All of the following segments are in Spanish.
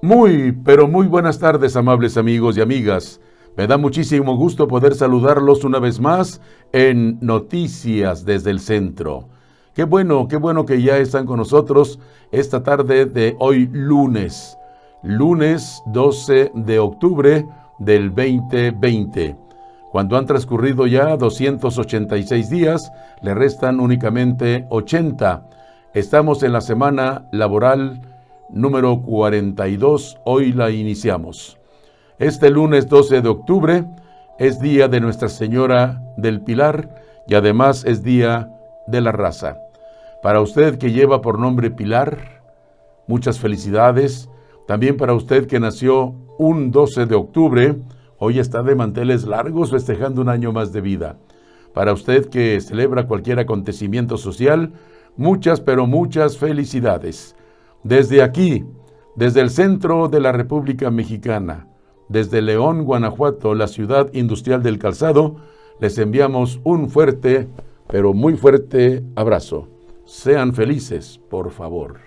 Muy, pero muy buenas tardes, amables amigos y amigas. Me da muchísimo gusto poder saludarlos una vez más en Noticias desde el Centro. Qué bueno que ya están con nosotros esta tarde de hoy lunes 12 de octubre del 2020. Cuando han transcurrido ya 286 días, le restan únicamente 80. Estamos en la semana laboral número 42, hoy la iniciamos. Este lunes 12 de octubre es día de Nuestra Señora del Pilar y además es día de la raza. Para usted que lleva por nombre Pilar, muchas felicidades. También para usted que nació un 12 de octubre, hoy está de manteles largos festejando un año más de vida. Para usted que celebra cualquier acontecimiento social, muchas, pero muchas felicidades. Desde aquí, desde el centro de la República Mexicana, desde León, Guanajuato, la ciudad industrial del calzado, les enviamos un fuerte, pero muy fuerte abrazo. Sean felices, por favor.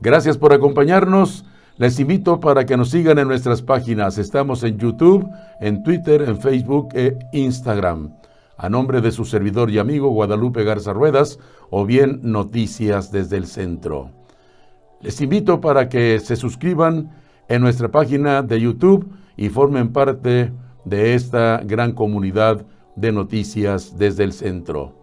Gracias por acompañarnos. Les invito para que nos sigan en nuestras páginas. Estamos en YouTube, en Twitter, en Facebook e Instagram. A nombre de su servidor y amigo Guadalupe Garza Ruedas, o bien Noticias desde el Centro. Les invito para que se suscriban en nuestra página de YouTube y formen parte de esta gran comunidad de Noticias desde el Centro.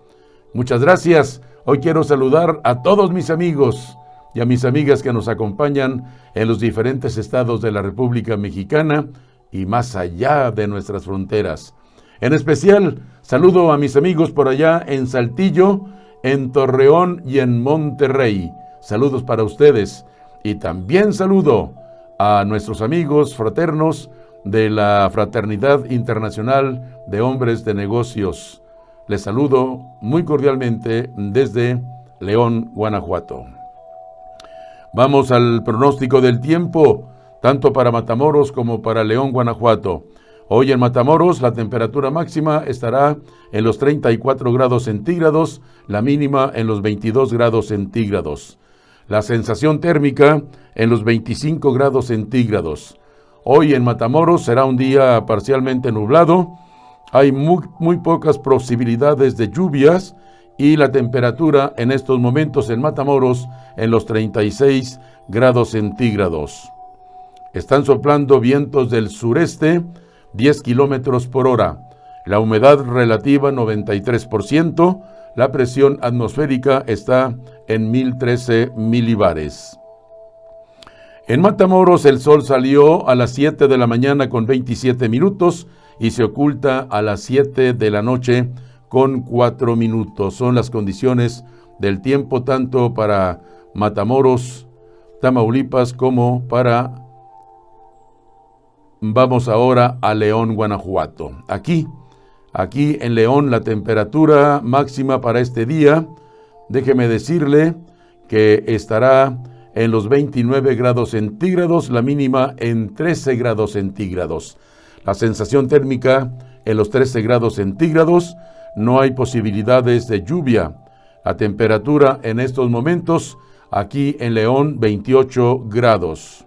Muchas gracias. Hoy quiero saludar a todos mis amigos y a mis amigas que nos acompañan en los diferentes estados de la República Mexicana y más allá de nuestras fronteras. En especial, saludo a mis amigos por allá en Saltillo, en Torreón y en Monterrey. Saludos para ustedes. Y también saludo a nuestros amigos fraternos de la Fraternidad Internacional de Hombres de Negocios. Les saludo muy cordialmente desde León, Guanajuato. Vamos al pronóstico del tiempo, tanto para Matamoros como para León, Guanajuato. Hoy en Matamoros la temperatura máxima estará en los 34 grados centígrados, la mínima en los 22 grados centígrados. La sensación térmica en los 25 grados centígrados. Hoy en Matamoros será un día parcialmente nublado, hay muy pocas posibilidades de lluvias y la temperatura en estos momentos en Matamoros en los 36 grados centígrados. Están soplando vientos del sureste, 10 kilómetros por hora. La humedad relativa 93%, la presión atmosférica está en 1013 milibares. En Matamoros el sol salió a las 7 de la mañana con 27 minutos y se oculta a las 7 de la noche con 4 minutos. Son las condiciones del tiempo tanto para Matamoros, Tamaulipas, como para... Vamos ahora a León, Guanajuato. Aquí en León la temperatura máxima para este día, déjeme decirle que estará en los 29 grados centígrados, la mínima en 13 grados centígrados. La sensación térmica en los 13 grados centígrados, no hay posibilidades de lluvia. La temperatura en estos momentos, aquí en León, 28 grados.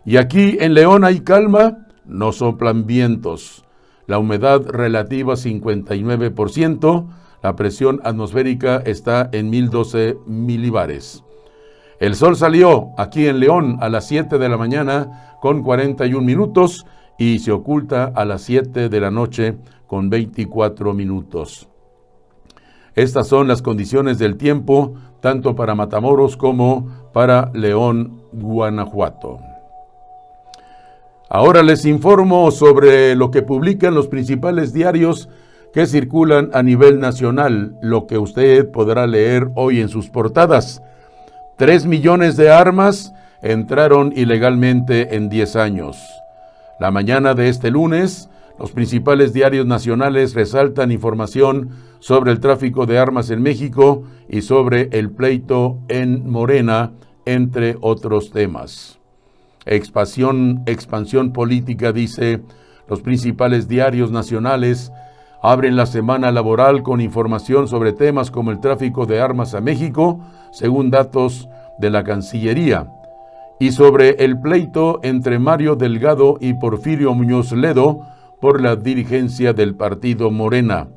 Y aquí en León hay calma, no soplan vientos. La humedad relativa 59%, la presión atmosférica está en 1012 milibares. El sol salió aquí en León a las 7 de la mañana con 41 minutos y se oculta a las 7 de la noche con 24 minutos. Estas son las condiciones del tiempo, tanto para Matamoros como para León, Guanajuato. Ahora les informo sobre lo que publican los principales diarios que circulan a nivel nacional, lo que usted podrá leer hoy en sus portadas. 3 millones de armas entraron ilegalmente en 10 años. La mañana de este lunes, los principales diarios nacionales resaltan información sobre el tráfico de armas en México y sobre el pleito en Morena, entre otros temas. Expansión política, dice, los principales diarios nacionales abren la semana laboral con información sobre temas como el tráfico de armas a México, según datos de la Cancillería. y sobre el pleito entre Mario Delgado y Porfirio Muñoz Ledo por la dirigencia del partido Morena.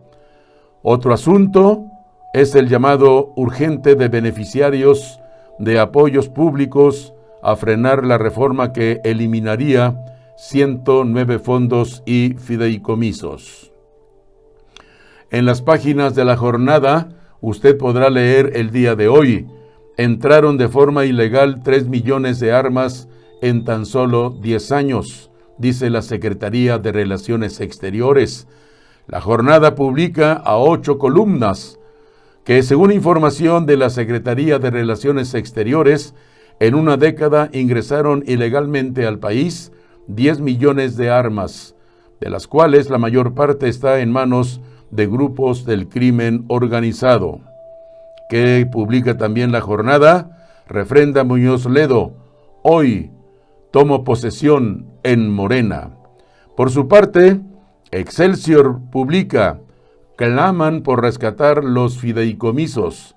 Otro asunto es el llamado urgente de beneficiarios de apoyos públicos a frenar la reforma que eliminaría 109 fondos y fideicomisos. En las páginas de La Jornada, usted podrá leer el día de hoy: entraron de forma ilegal 3 millones de armas en tan solo 10 años, dice la Secretaría de Relaciones Exteriores. La Jornada publica a 8 columnas que, según información de la Secretaría de Relaciones Exteriores, en una década ingresaron ilegalmente al país 10 millones de armas, de las cuales la mayor parte está en manos de grupos del crimen organizado. Que publica también La Jornada, refrenda Muñoz Ledo: hoy tomo posesión en Morena. Por su parte, Excelsior publica: claman por rescatar los fideicomisos.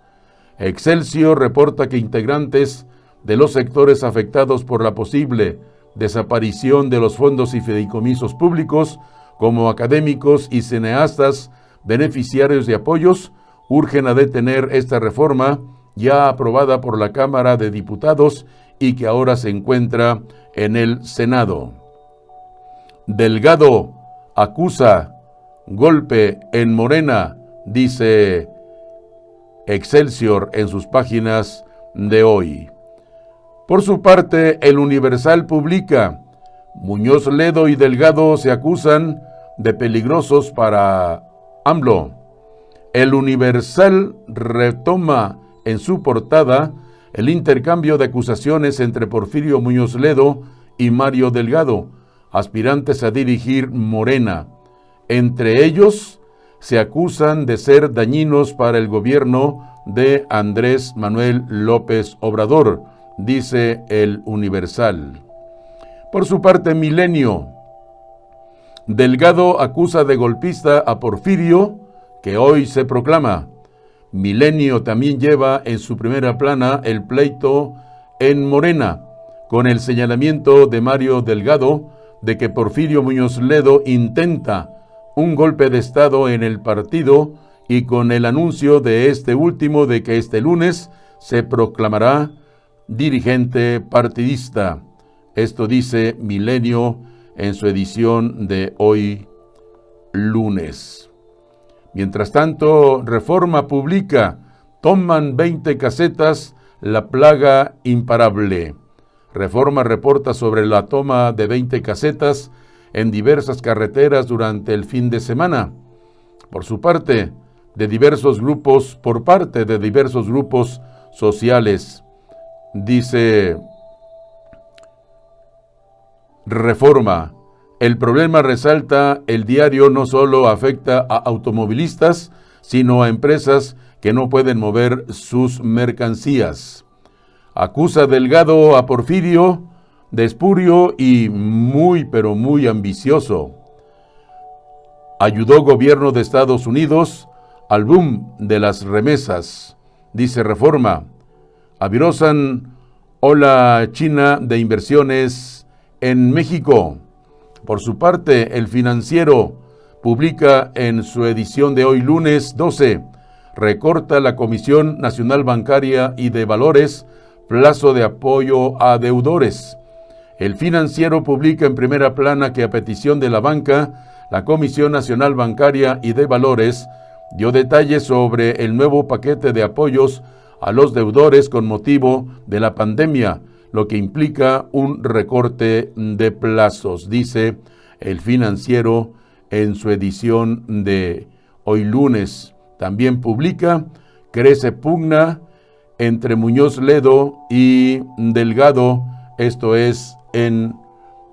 Excelsior reporta que integrantes de los sectores afectados por la posible desaparición de los fondos y fideicomisos públicos, como académicos y cineastas beneficiarios de apoyos, urgen a detener esta reforma ya aprobada por la Cámara de Diputados y que ahora se encuentra en el Senado. Delgado acusa golpe en Morena, dice Excelsior en sus páginas de hoy. Por su parte, el Universal publica: Muñoz Ledo y Delgado se acusan de peligrosos para AMLO. El Universal retoma en su portada el intercambio de acusaciones entre Porfirio Muñoz Ledo y Mario Delgado, aspirantes a dirigir Morena. Entre ellos, se acusan de ser dañinos para el gobierno de Andrés Manuel López Obrador, dice el Universal. Por su parte, Milenio: Delgado acusa de golpista a Porfirio, que hoy se proclama. Milenio también lleva en su primera plana el pleito en Morena, con el señalamiento de Mario Delgado de que Porfirio Muñoz Ledo intenta un golpe de Estado en el partido, y con el anuncio de este último de que este lunes se proclamará dirigente partidista. Esto dice Milenio en su edición de hoy lunes. Mientras tanto, Reforma publica: toman 20 casetas, la plaga imparable. Reforma reporta sobre la toma de 20 casetas en diversas carreteras durante el fin de semana. Por parte de diversos grupos sociales, dice Reforma. El problema, resalta el diario, no solo afecta a automovilistas, sino a empresas que no pueden mover sus mercancías. Acusa Delgado a Porfirio de espurio y muy ambicioso. Ayudó gobierno de Estados Unidos al boom de las remesas, dice Reforma. Avirosan ola china de inversiones en México. Por su parte, El Financiero publica en su edición de hoy lunes 12: recorta la Comisión Nacional Bancaria y de Valores plazo de apoyo a deudores. El Financiero publica en primera plana que, a petición de la banca, la Comisión Nacional Bancaria y de Valores dio detalles sobre el nuevo paquete de apoyos a los deudores con motivo de la pandemia, lo que implica un recorte de plazos, dice El Financiero en su edición de hoy lunes. También publica: crece pugna entre Muñoz Ledo y Delgado, esto es en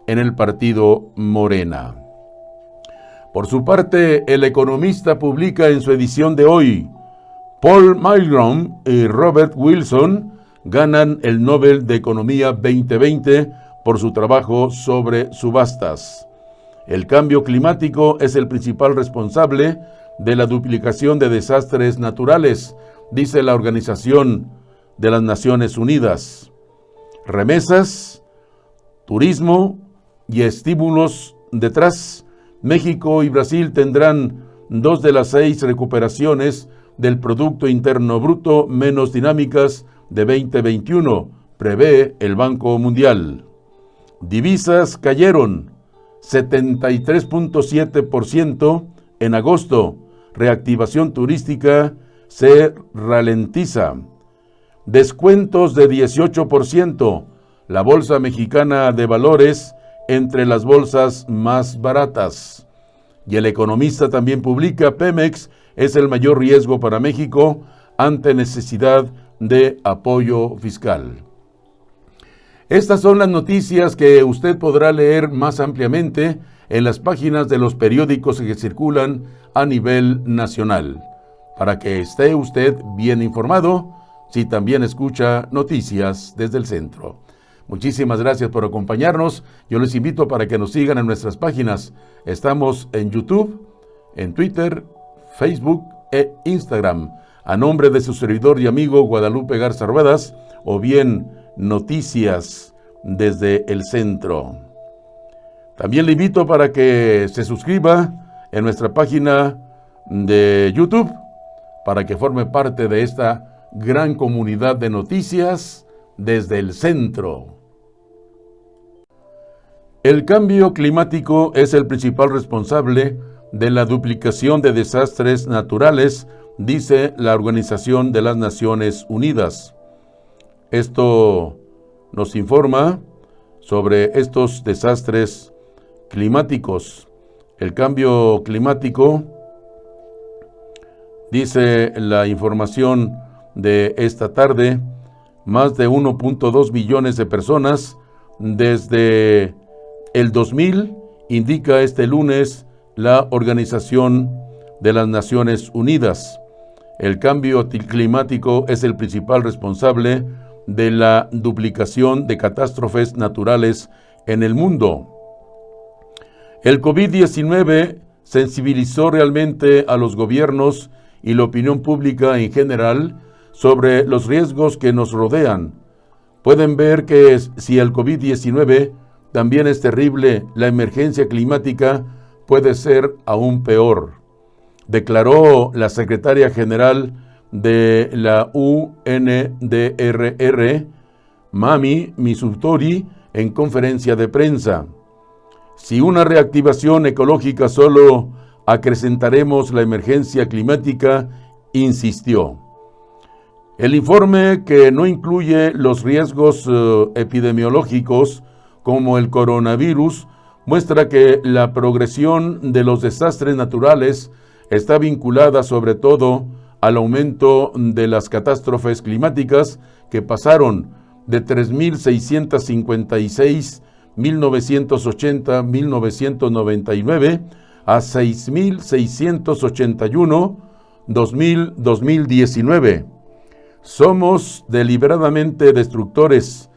el partido Morena. Por su parte, El Economista publica en su edición de hoy: Paul Milgrom y Robert Wilson ganan el Nobel de Economía 2020 por su trabajo sobre subastas. El cambio climático es el principal responsable de la duplicación de desastres naturales, dice la Organización de las Naciones Unidas. Remesas, turismo y estímulos detrás. México y Brasil tendrán 2 de las 6 recuperaciones del Producto Interno Bruto menos dinámicas de 2021, prevé el Banco Mundial. Divisas cayeron 73.7% en agosto. Reactivación turística se ralentiza. Descuentos de 18%. La Bolsa Mexicana de Valores entre las bolsas más baratas. Y El Economista también publica: Pemex es el mayor riesgo para México ante necesidad de apoyo fiscal. Estas son las noticias que usted podrá leer más ampliamente en las páginas de los periódicos que circulan a nivel nacional, para que esté usted bien informado si también escucha noticias desde el centro. Muchísimas gracias por acompañarnos. Yo les invito para que nos sigan en nuestras páginas. Estamos en YouTube, en Twitter, Facebook e Instagram, a nombre de su servidor y amigo Guadalupe Garza Ruedas, o bien Noticias desde el Centro. También le invito para que se suscriba en nuestra página de YouTube, para que forme parte de esta gran comunidad de noticias desde el Centro. El cambio climático es el principal responsable de la duplicación de desastres naturales, dice la Organización de las Naciones Unidas. Esto nos informa sobre estos desastres climáticos. El cambio climático, dice la información de esta tarde, más de 1.2 millones de personas desde el 2000, indica este lunes la Organización de las Naciones Unidas. El cambio climático es el principal responsable de la duplicación de catástrofes naturales en el mundo. El COVID-19 sensibilizó realmente a los gobiernos y la opinión pública en general sobre los riesgos que nos rodean. Pueden ver que si el COVID-19 también es terrible, la emergencia climática puede ser aún peor, declaró la secretaria general de la UNDRR, Mami Misutori, en conferencia de prensa. Si una reactivación ecológica solo acrecentaremos la emergencia climática, insistió. El informe, que no incluye los riesgos epidemiológicos como el coronavirus, muestra que la progresión de los desastres naturales está vinculada sobre todo al aumento de las catástrofes climáticas, que pasaron de 3.656 1980-1999 a 6.681 2019. Somos deliberadamente destructores.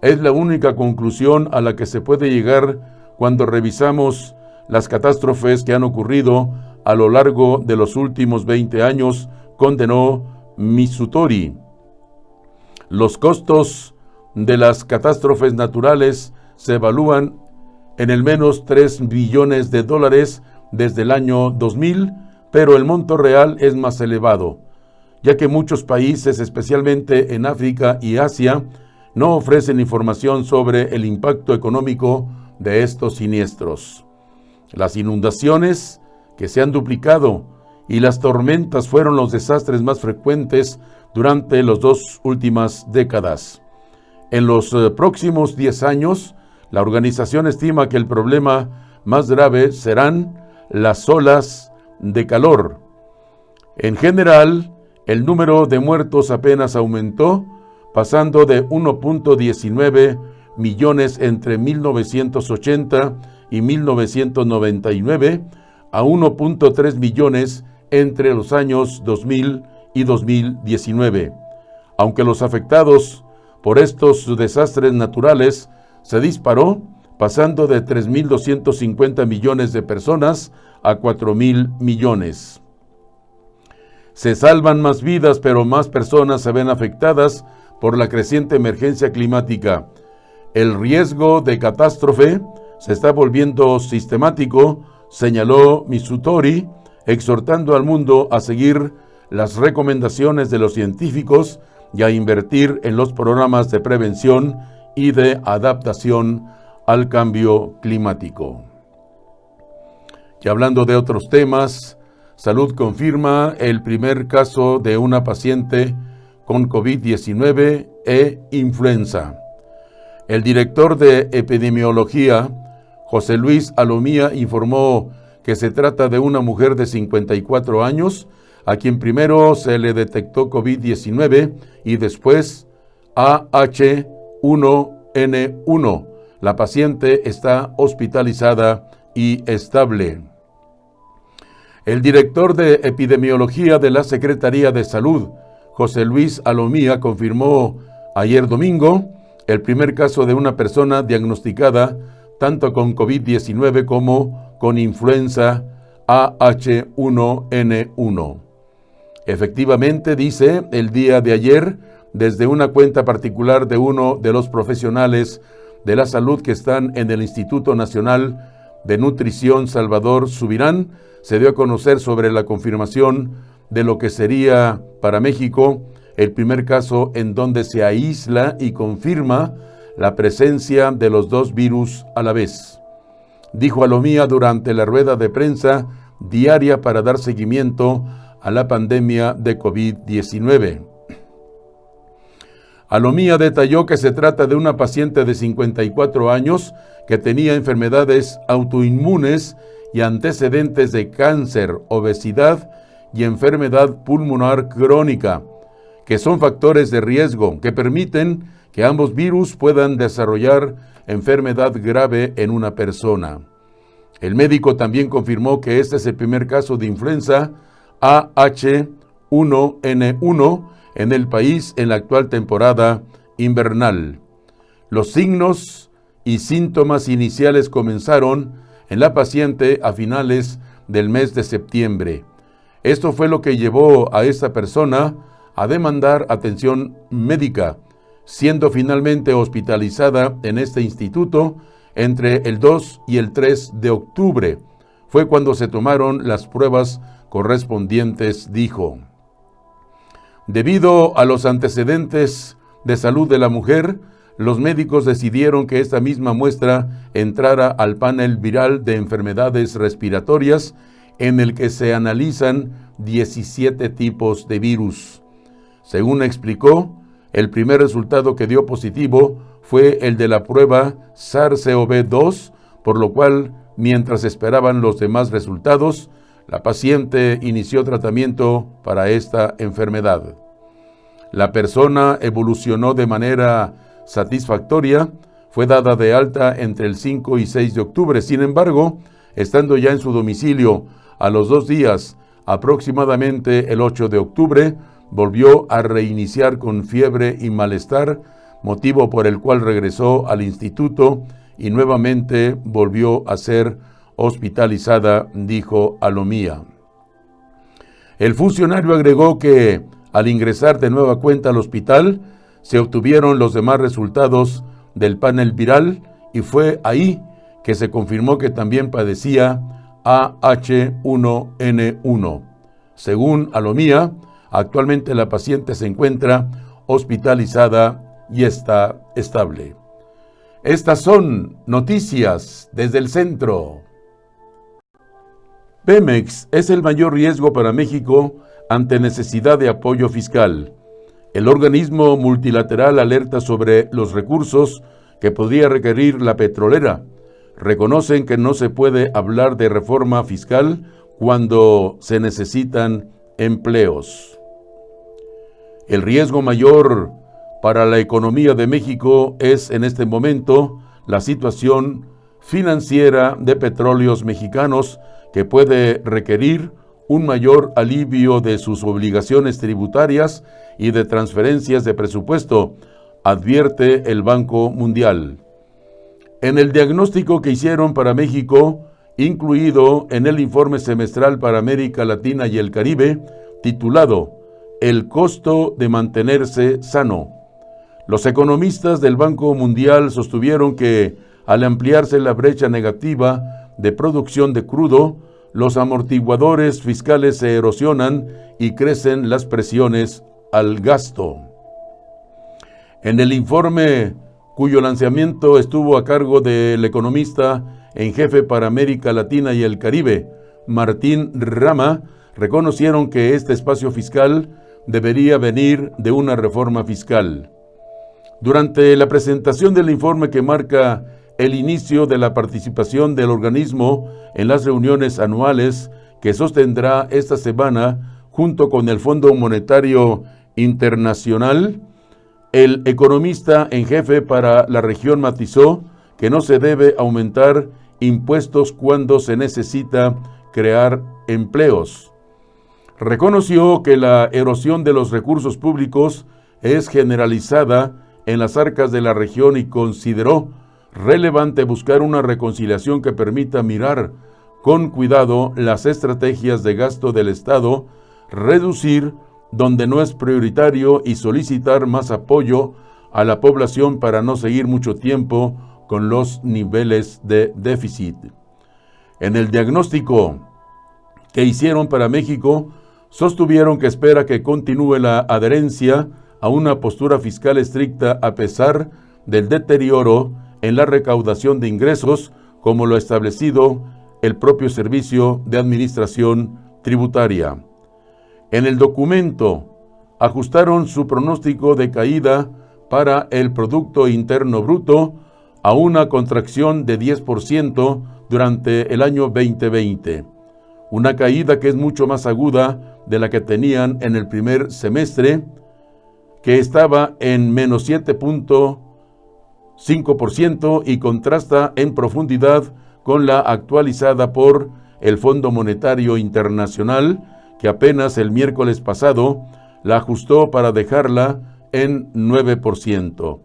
Es la única conclusión a la que se puede llegar cuando revisamos las catástrofes que han ocurrido a lo largo de los últimos 20 años, condenó Misutori. Los costos de las catástrofes naturales se evalúan en al menos $3 billones desde el año 2000, pero el monto real es más elevado, ya que muchos países, especialmente en África y Asia, no ofrecen información sobre el impacto económico de estos siniestros. Las inundaciones, que se han duplicado, y las tormentas fueron los desastres más frecuentes durante las 2 últimas décadas. En los próximos 10 años, la organización estima que el problema más grave serán las olas de calor. En general, el número de muertos apenas aumentó, pasando de 1.19 millones entre 1980 y 1999 a 1.3 millones entre los años 2000 y 2019. Aunque los afectados por estos desastres naturales se disparó, pasando de 3.250 millones de personas a 4.000 millones. Se salvan más vidas, pero más personas se ven afectadas por la creciente emergencia climática. El riesgo de catástrofe se está volviendo sistemático, señaló Mitsutori, exhortando al mundo a seguir las recomendaciones de los científicos y a invertir en los programas de prevención y de adaptación al cambio climático. Y hablando de otros temas, Salud confirma el primer caso de una paciente con COVID-19 e influenza. El director de epidemiología, José Luis Alomía, informó que se trata de una mujer de 54 años, a quien primero se le detectó COVID-19 y después AH1N1. La paciente está hospitalizada y estable. El director de epidemiología de la Secretaría de Salud, José Luis Alomía, confirmó ayer domingo el primer caso de una persona diagnosticada tanto con COVID-19 como con influenza AH1N1. Efectivamente, dice, el día de ayer, desde una cuenta particular de uno de los profesionales de la salud que están en el Instituto Nacional de Nutrición Salvador Subirán, se dio a conocer sobre la confirmación de lo que sería para México el primer caso en donde se aísla y confirma la presencia de los dos virus a la vez. Dijo Alomía durante la rueda de prensa diaria para dar seguimiento a la pandemia de COVID-19. Alomía detalló que se trata de una paciente de 54 años que tenía enfermedades autoinmunes y antecedentes de cáncer, obesidad y enfermedad pulmonar crónica, que son factores de riesgo que permiten que ambos virus puedan desarrollar enfermedad grave en una persona. El médico también confirmó que este es el primer caso de influenza AH1N1 en el país en la actual temporada invernal. Los signos y síntomas iniciales comenzaron en la paciente a finales del mes de septiembre. Esto fue lo que llevó a esta persona a demandar atención médica, siendo finalmente hospitalizada en este instituto entre el 2 y el 3 de octubre. Fue cuando se tomaron las pruebas correspondientes, dijo. Debido a los antecedentes de salud de la mujer, los médicos decidieron que esta misma muestra entrara al panel viral de enfermedades respiratorias en el que se analizan 17 tipos de virus. Según explicó, el primer resultado que dio positivo fue el de la prueba SARS-CoV-2, por lo cual, mientras esperaban los demás resultados, la paciente inició tratamiento para esta enfermedad. La persona evolucionó de manera satisfactoria, fue dada de alta entre el 5 y 6 de octubre. Sin embargo, estando ya en su domicilio a los 2 días, aproximadamente el 8 de octubre, volvió a reiniciar con fiebre y malestar, motivo por el cual regresó al instituto y nuevamente volvió a ser hospitalizada, dijo Alomía. El funcionario agregó que, al ingresar de nueva cuenta al hospital, se obtuvieron los demás resultados del panel viral y fue ahí que se confirmó que también padecía AH1N1. Según Alomía, actualmente la paciente se encuentra hospitalizada y está estable. Estas son noticias desde el centro. Pemex es el mayor riesgo para México ante necesidad de apoyo fiscal. El organismo multilateral alerta sobre los recursos que podría requerir la petrolera. Reconocen que no se puede hablar de reforma fiscal cuando se necesitan empleos. El riesgo mayor para la economía de México es en este momento la situación financiera de Petróleos Mexicanos, que puede requerir un mayor alivio de sus obligaciones tributarias y de transferencias de presupuesto, advierte el Banco Mundial. En el diagnóstico que hicieron para México, incluido en el informe semestral para América Latina y el Caribe, titulado El costo de mantenerse sano, Los economistas del Banco Mundial sostuvieron que, al ampliarse la brecha negativa de producción de crudo, los amortiguadores fiscales se erosionan y crecen las presiones al gasto. En el informe, cuyo lanzamiento estuvo a cargo del economista en jefe para América Latina y el Caribe, Martín Rama, reconocieron que este espacio fiscal debería venir de una reforma fiscal. Durante la presentación del informe que marca el inicio de la participación del organismo en las reuniones anuales que sostendrá esta semana junto con el Fondo Monetario Internacional, el economista en jefe para la región matizó que no se debe aumentar impuestos cuando se necesita crear empleos. Reconoció que la erosión de los recursos públicos es generalizada en las arcas de la región y consideró relevante buscar una reconciliación que permita mirar con cuidado las estrategias de gasto del Estado, reducir donde no es prioritario y solicitar más apoyo a la población para no seguir mucho tiempo con los niveles de déficit. En el diagnóstico que hicieron para México, sostuvieron que espera que continúe la adherencia a una postura fiscal estricta a pesar del deterioro en la recaudación de ingresos, como lo ha establecido el propio Servicio de Administración Tributaria. En el documento, ajustaron su pronóstico de caída para el Producto Interno Bruto a una contracción de 10% durante el año 2020, una caída que es mucho más aguda de la que tenían en el primer semestre, que estaba en menos 7.5% y contrasta en profundidad con la actualizada por el Fondo Monetario Internacional, que apenas el miércoles pasado la ajustó para dejarla en 9%,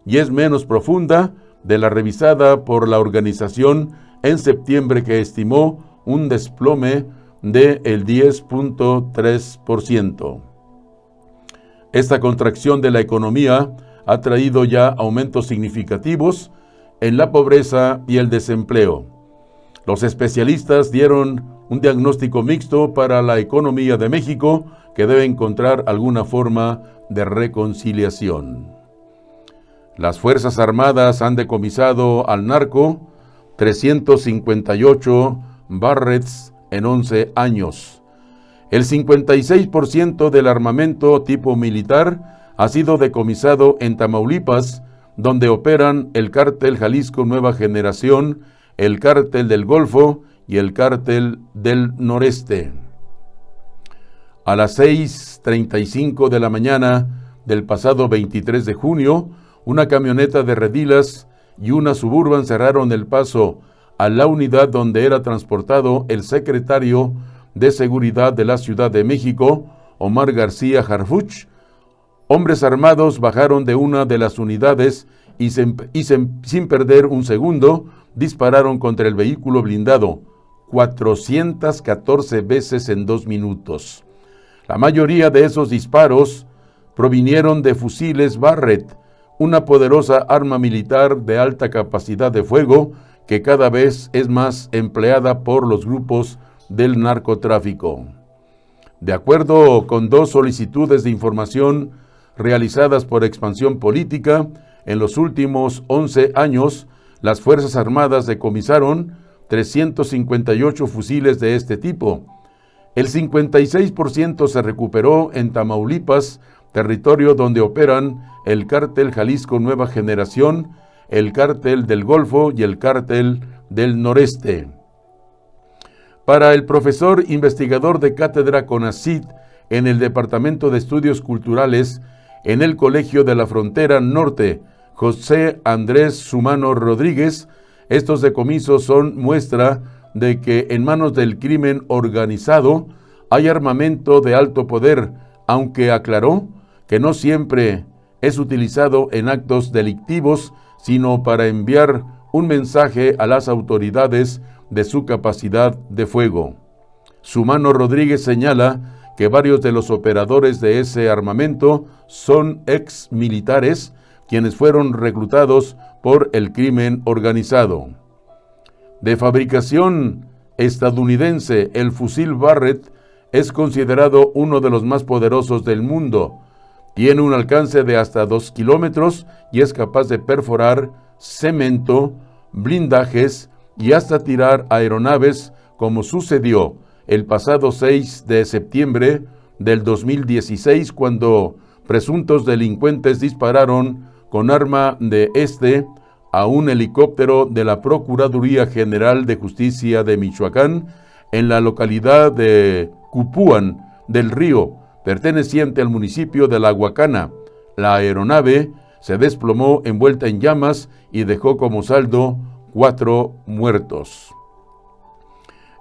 y es menos profunda de la revisada por la organización en septiembre, que estimó un desplome del 10.3%. Esta contracción de la economía ha traído ya aumentos significativos en la pobreza y el desempleo. Los especialistas dieron un diagnóstico mixto para la economía de México que debe encontrar alguna forma de reconciliación. Las Fuerzas Armadas han decomisado al narco 358 Barretts en 11 años. El 56% del armamento tipo militar ha sido decomisado en Tamaulipas, donde operan el Cártel Jalisco Nueva Generación, el Cártel del Golfo y el Cártel del Noreste. A las 6:35 de la mañana del pasado 23 de junio, una camioneta de redilas y una Suburban cerraron el paso a la unidad donde era transportado el secretario de Seguridad de la Ciudad de México, Omar García Harfuch. Hombres armados bajaron de una de las unidades y sin perder un segundo, dispararon contra el vehículo blindado 414 veces en 2 minutos. La mayoría de esos disparos provinieron de fusiles Barrett, una poderosa arma militar de alta capacidad de fuego que cada vez es más empleada por los grupos del narcotráfico. De acuerdo con 2 solicitudes de información realizadas por Expansión Política, en los últimos 11 años, las Fuerzas Armadas decomisaron 358 fusiles de este tipo. El 56% se recuperó en Tamaulipas, territorio donde operan el Cártel Jalisco Nueva Generación, el Cártel del Golfo y el Cártel del Noreste. Para el profesor investigador de cátedra CONACYT en el Departamento de Estudios Culturales en el Colegio de la Frontera Norte, José Andrés Sumano Rodríguez, estos decomisos son muestra de que en manos del crimen organizado hay armamento de alto poder, aunque aclaró que no siempre es utilizado en actos delictivos, sino para enviar un mensaje a las autoridades de su capacidad de fuego. Sumano Rodríguez señala que varios de los operadores de ese armamento son ex militares, quienes fueron reclutados por el crimen organizado. De fabricación estadounidense, el fusil Barrett es considerado uno de los más poderosos del mundo. Tiene un alcance de hasta 2 kilómetros y es capaz de perforar cemento, blindajes y hasta tirar aeronaves, como sucedió el pasado 6 de septiembre del 2016, cuando presuntos delincuentes dispararon con arma de a un helicóptero de la Procuraduría General de Justicia de Michoacán en la localidad de Cupuán del Río, perteneciente al municipio de La Huacana. La aeronave se desplomó envuelta en llamas y dejó como saldo 4 muertos.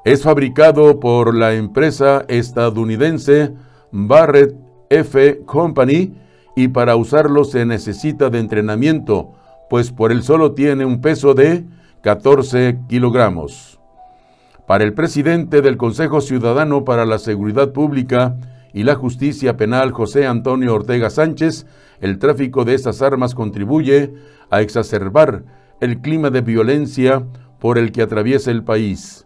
Es fabricado por la empresa estadounidense Barrett F. Company y para usarlo se necesita de entrenamiento, pues por él solo tiene un peso de 14 kilogramos. Para el presidente del Consejo Ciudadano para la Seguridad Pública y la Justicia Penal, José Antonio Ortega Sánchez, el tráfico de estas armas contribuye a exacerbar el clima de violencia por el que atraviesa el país.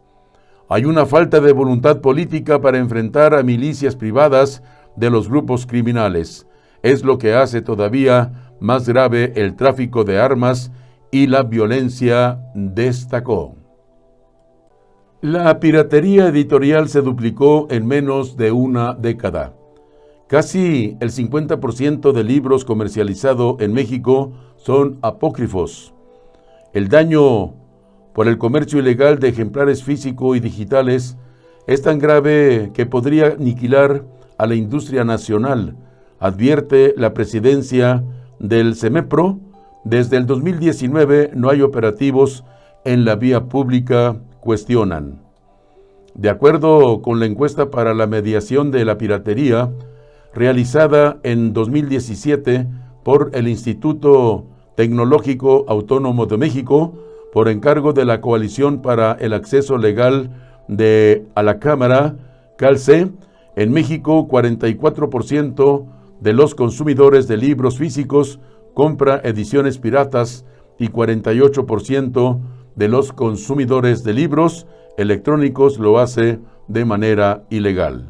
Hay una falta de voluntad política para enfrentar a milicias privadas de los grupos criminales. Es lo que hace todavía más grave el tráfico de armas y la violencia, destacó. La piratería editorial se duplicó en menos de una década. Casi el 50% de libros comercializados en México son apócrifos. El daño por el comercio ilegal de ejemplares físicos y digitales es tan grave que podría aniquilar a la industria nacional, advierte la presidencia del CEMEPRO. Desde el 2019 no hay operativos en la vía pública, cuestionan. De acuerdo con la encuesta para la mediación de la piratería, realizada en 2017 por el Instituto Tecnológico Autónomo de México, por encargo de la Coalición para el Acceso Legal a la Cámara, CALCE, en México 44% de los consumidores de libros físicos compra ediciones piratas y 48% de los consumidores de libros electrónicos lo hace de manera ilegal.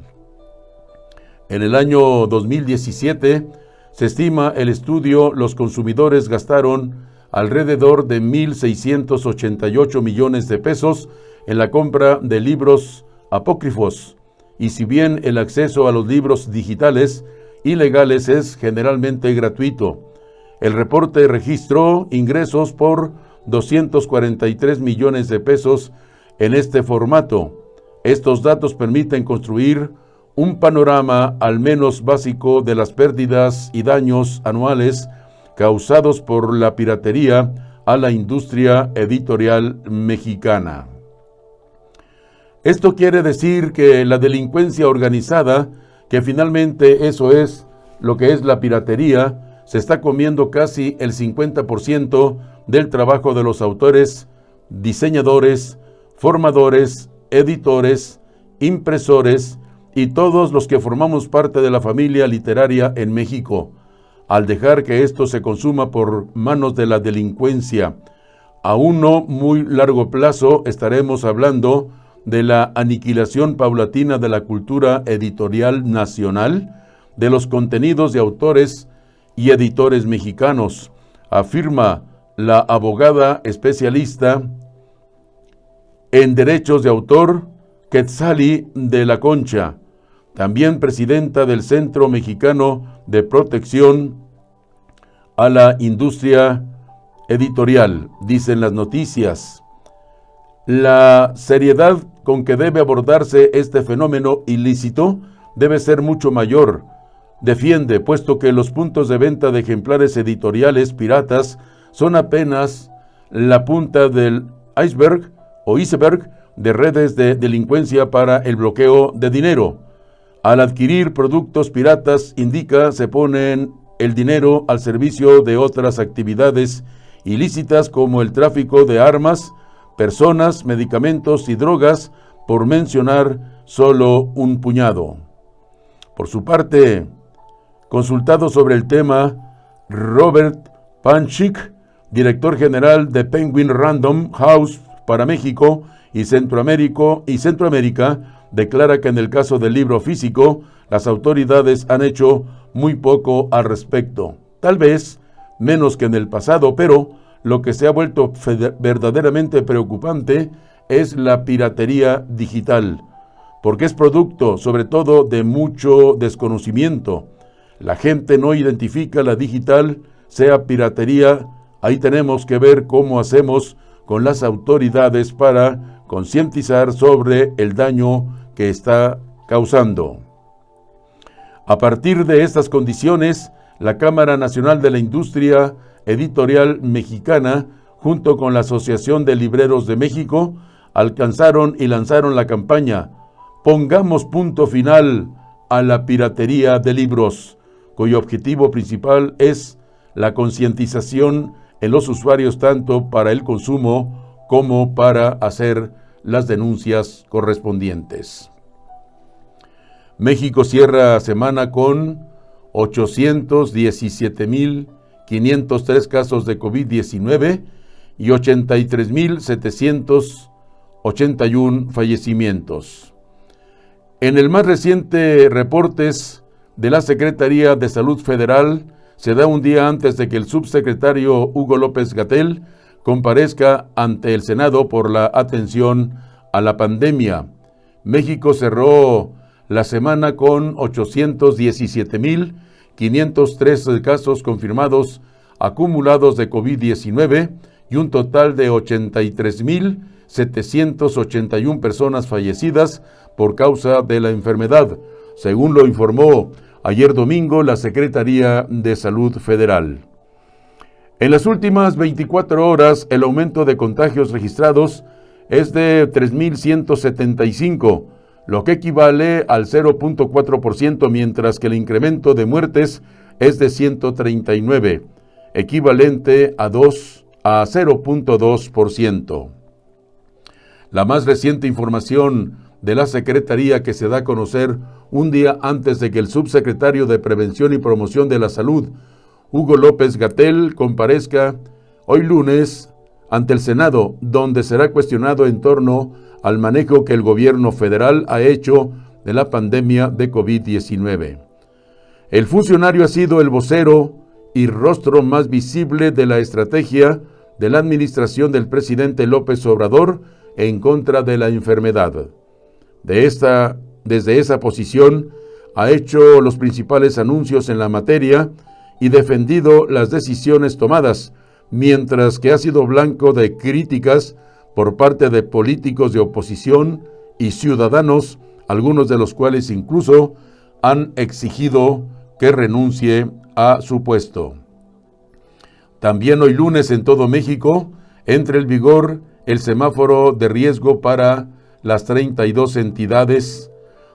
En el año 2017, se estima el estudio, los consumidores gastaron alrededor de 1.688 millones de pesos en la compra de libros apócrifos, y si bien el acceso a los libros digitales ilegales es generalmente gratuito, el reporte registró ingresos por 243 millones de pesos en este formato. Estos datos permiten construir un panorama al menos básico de las pérdidas y daños anuales causados por la piratería a la industria editorial mexicana. Esto quiere decir que la delincuencia organizada, que finalmente eso es lo que es la piratería, se está comiendo casi el 50% del trabajo de los autores, diseñadores, formadores, editores, impresores y todos los que formamos parte de la familia literaria en México, al dejar que esto se consuma por manos de la delincuencia. A un no muy largo plazo estaremos hablando de la aniquilación paulatina de la cultura editorial nacional, de los contenidos de autores y editores mexicanos, afirma la abogada especialista en derechos de autor Quetzali de la Concha, también presidenta del Centro Mexicano de Protección a la Industria Editorial. Dicen las noticias: la seriedad con que debe abordarse este fenómeno ilícito debe ser mucho mayor, defiende, puesto que los puntos de venta de ejemplares editoriales piratas son apenas la punta del iceberg de redes de delincuencia para el bloqueo de dinero. Al adquirir productos piratas, indica, se ponen el dinero al servicio de otras actividades ilícitas como el tráfico de armas, personas, medicamentos y drogas, por mencionar solo un puñado. Por su parte, consultado sobre el tema, Robert Pan Chic, director general de Penguin Random House para México y Centroamérica, declara que en el caso del libro físico, las autoridades han hecho muy poco al respecto. Tal vez menos que en el pasado, pero lo que se ha vuelto verdaderamente preocupante es la piratería digital, porque es producto, sobre todo, de mucho desconocimiento. La gente no identifica la digital, sea piratería. Ahí tenemos que ver cómo hacemos con las autoridades para concientizar sobre el daño que está causando. A partir de estas condiciones, la Cámara Nacional de la Industria Editorial Mexicana, junto con la Asociación de Libreros de México, alcanzaron y lanzaron la campaña Pongamos punto final a la piratería de libros, cuyo objetivo principal es la concientización en los usuarios tanto para el consumo como para hacer las denuncias correspondientes. México cierra semana con 817,503 casos de COVID-19 y 83,781 fallecimientos. En el más reciente reportes de la Secretaría de Salud Federal, se da un día antes de que el subsecretario Hugo López-Gatell comparezca ante el Senado por la atención a la pandemia. México cerró la semana con 817,503 casos confirmados acumulados de COVID-19 y un total de 83,781 personas fallecidas por causa de la enfermedad, según lo informó ayer domingo la Secretaría de Salud Federal. En las últimas 24 horas, el aumento de contagios registrados es de 3,175, lo que equivale al 0.4%, mientras que el incremento de muertes es de 139, equivalente a 0.2%. La más reciente información de la Secretaría, que se da a conocer un día antes de que el subsecretario de Prevención y Promoción de la Salud, Hugo López-Gatell, comparezca hoy lunes ante el Senado, donde será cuestionado en torno al manejo que el gobierno federal ha hecho de la pandemia de COVID-19. El funcionario ha sido el vocero y rostro más visible de la estrategia de la administración del presidente López Obrador en contra de la enfermedad. Desde esa posición ha hecho los principales anuncios en la materia y defendido las decisiones tomadas, mientras que ha sido blanco de críticas por parte de políticos de oposición y ciudadanos, algunos de los cuales incluso han exigido que renuncie a su puesto. También hoy lunes en todo México entra en vigor el semáforo de riesgo para las 32 entidades.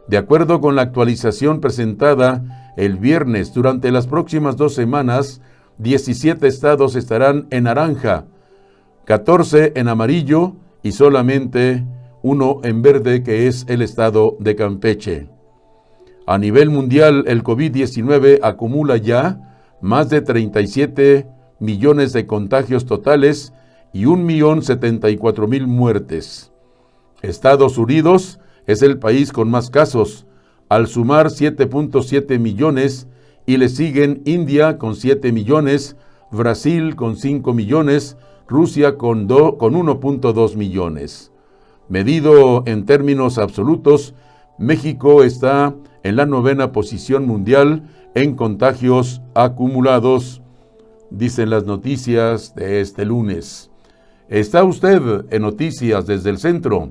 De acuerdo con la actualización presentada el viernes, durante las próximas 2 semanas, 17 estados estarán en naranja, 14 en amarillo y solamente uno en verde, que es el estado de Campeche. A nivel mundial, el COVID-19 acumula ya más de 37 millones de contagios totales y 1,074,000 muertes. Estados Unidos es el país con más casos, al sumar 7.7 millones, y le siguen India con 7 millones, Brasil con 5 millones, Rusia con 1.2 millones. Medido en términos absolutos, México está en la 9ª posición mundial en contagios acumulados, dicen las noticias de este lunes. ¿Está usted en Noticias desde el Centro?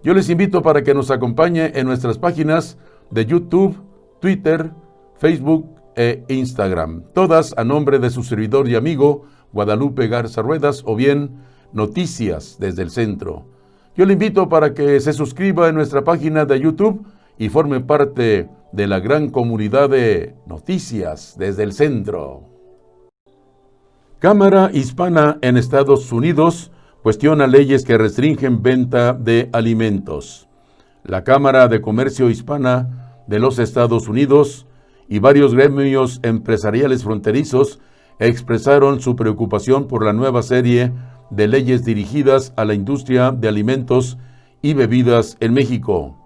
Yo les invito para que nos acompañe en nuestras páginas de YouTube, Twitter, Facebook e Instagram, todas a nombre de su servidor y amigo Guadalupe Garza Ruedas, o bien Noticias desde el Centro. Yo le invito para que se suscriba en nuestra página de YouTube y forme parte de la gran comunidad de Noticias desde el Centro. Cámara Hispana en Estados Unidos cuestiona leyes que restringen venta de alimentos. La Cámara de Comercio Hispana de los Estados Unidos y varios gremios empresariales fronterizos expresaron su preocupación por la nueva serie de leyes dirigidas a la industria de alimentos y bebidas en México.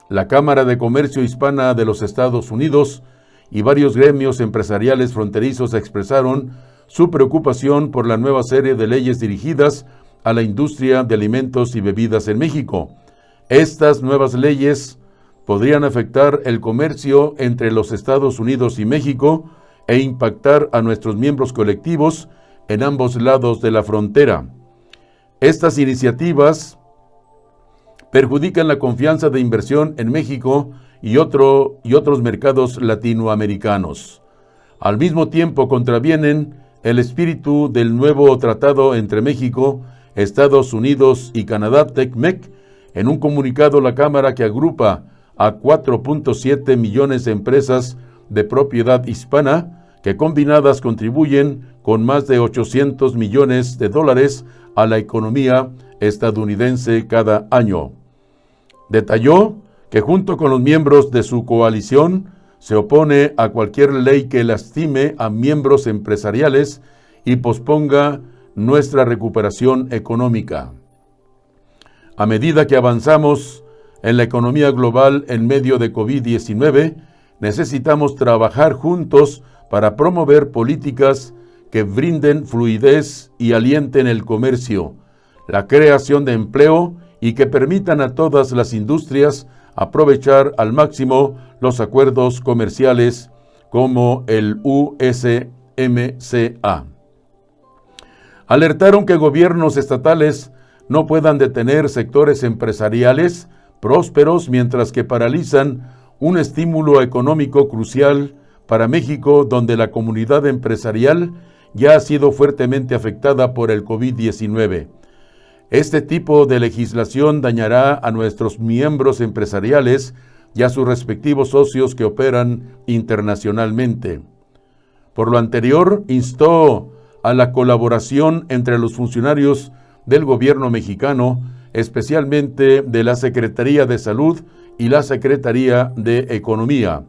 La Cámara de Comercio Hispana de los Estados Unidos y varios gremios empresariales fronterizos expresaron su preocupación por la nueva serie de leyes dirigidas a la industria de alimentos y bebidas en México. Estas nuevas leyes podrían afectar el comercio entre los Estados Unidos y México e impactar a nuestros miembros colectivos en ambos lados de la frontera. Estas iniciativas perjudican la confianza de inversión en México y otros mercados latinoamericanos. Al mismo tiempo contravienen el espíritu del nuevo tratado entre México, Estados Unidos y Canadá, TECMEC. En un comunicado, la Cámara, que agrupa a 4.7 millones de empresas de propiedad hispana, que combinadas contribuyen con más de 800 millones de dólares a la economía estadounidense cada año. Detalló que junto con los miembros de su coalición se opone a cualquier ley que lastime a miembros empresariales y posponga nuestra recuperación económica. A medida que avanzamos en la economía global en medio de COVID-19, necesitamos trabajar juntos para promover políticas que brinden fluidez y alienten el comercio, la creación de empleo y que permitan a todas las industrias aprovechar al máximo los acuerdos comerciales como el USMCA. Alertaron que gobiernos estatales no puedan detener sectores empresariales prósperos mientras que paralizan un estímulo económico crucial para México, donde la comunidad empresarial ya ha sido fuertemente afectada por el COVID-19. Este tipo de legislación dañará a nuestros miembros empresariales y a sus respectivos socios que operan internacionalmente. Por lo anterior, instó a la colaboración entre los funcionarios del gobierno mexicano, especialmente de la Secretaría de Salud y la Secretaría de Economía.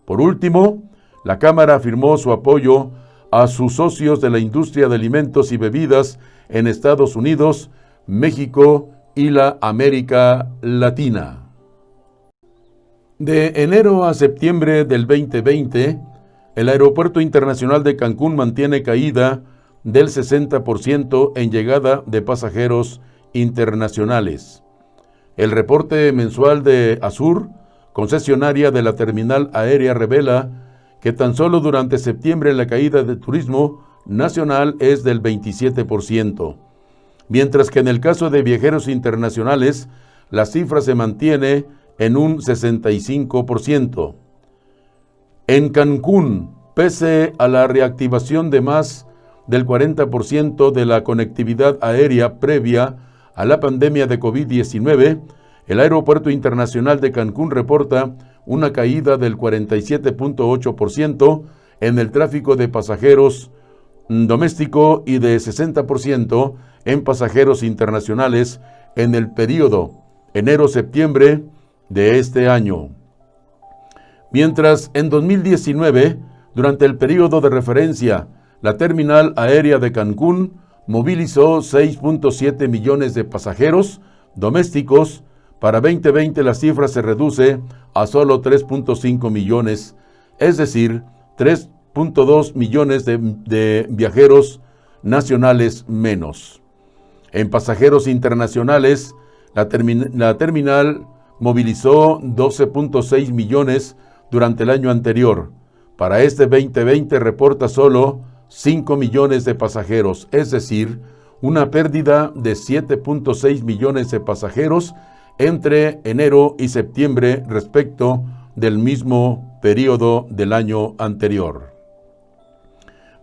Por último, la Cámara afirmó su apoyo a sus socios de la industria de alimentos y bebidas en Estados Unidos, México y la América Latina. De enero a septiembre del 2020, el Aeropuerto Internacional de Cancún mantiene caída del 60% en llegada de pasajeros internacionales. El reporte mensual de ASUR, concesionaria de la terminal aérea, revela que tan solo durante septiembre la caída de turismo nacional es del 27%, mientras que en el caso de viajeros internacionales la cifra se mantiene en un 65%. En Cancún, pese a la reactivación de más del 40% de la conectividad aérea previa a la pandemia de COVID-19, el Aeropuerto Internacional de Cancún reporta una caída del 47.8% en el tráfico de pasajeros doméstico y de 60% en pasajeros internacionales en el periodo enero-septiembre de este año. Mientras en 2019, durante el periodo de referencia, la terminal aérea de Cancún movilizó 6.7 millones de pasajeros domésticos, para 2020 la cifra se reduce a solo 3.5 millones, es decir, 3.2 millones de viajeros nacionales menos. En pasajeros internacionales, la terminal movilizó 12.6 millones durante el año anterior. Para este 2020 reporta solo 5 millones de pasajeros, es decir, una pérdida de 7.6 millones de pasajeros entre enero y septiembre respecto del mismo periodo del año anterior.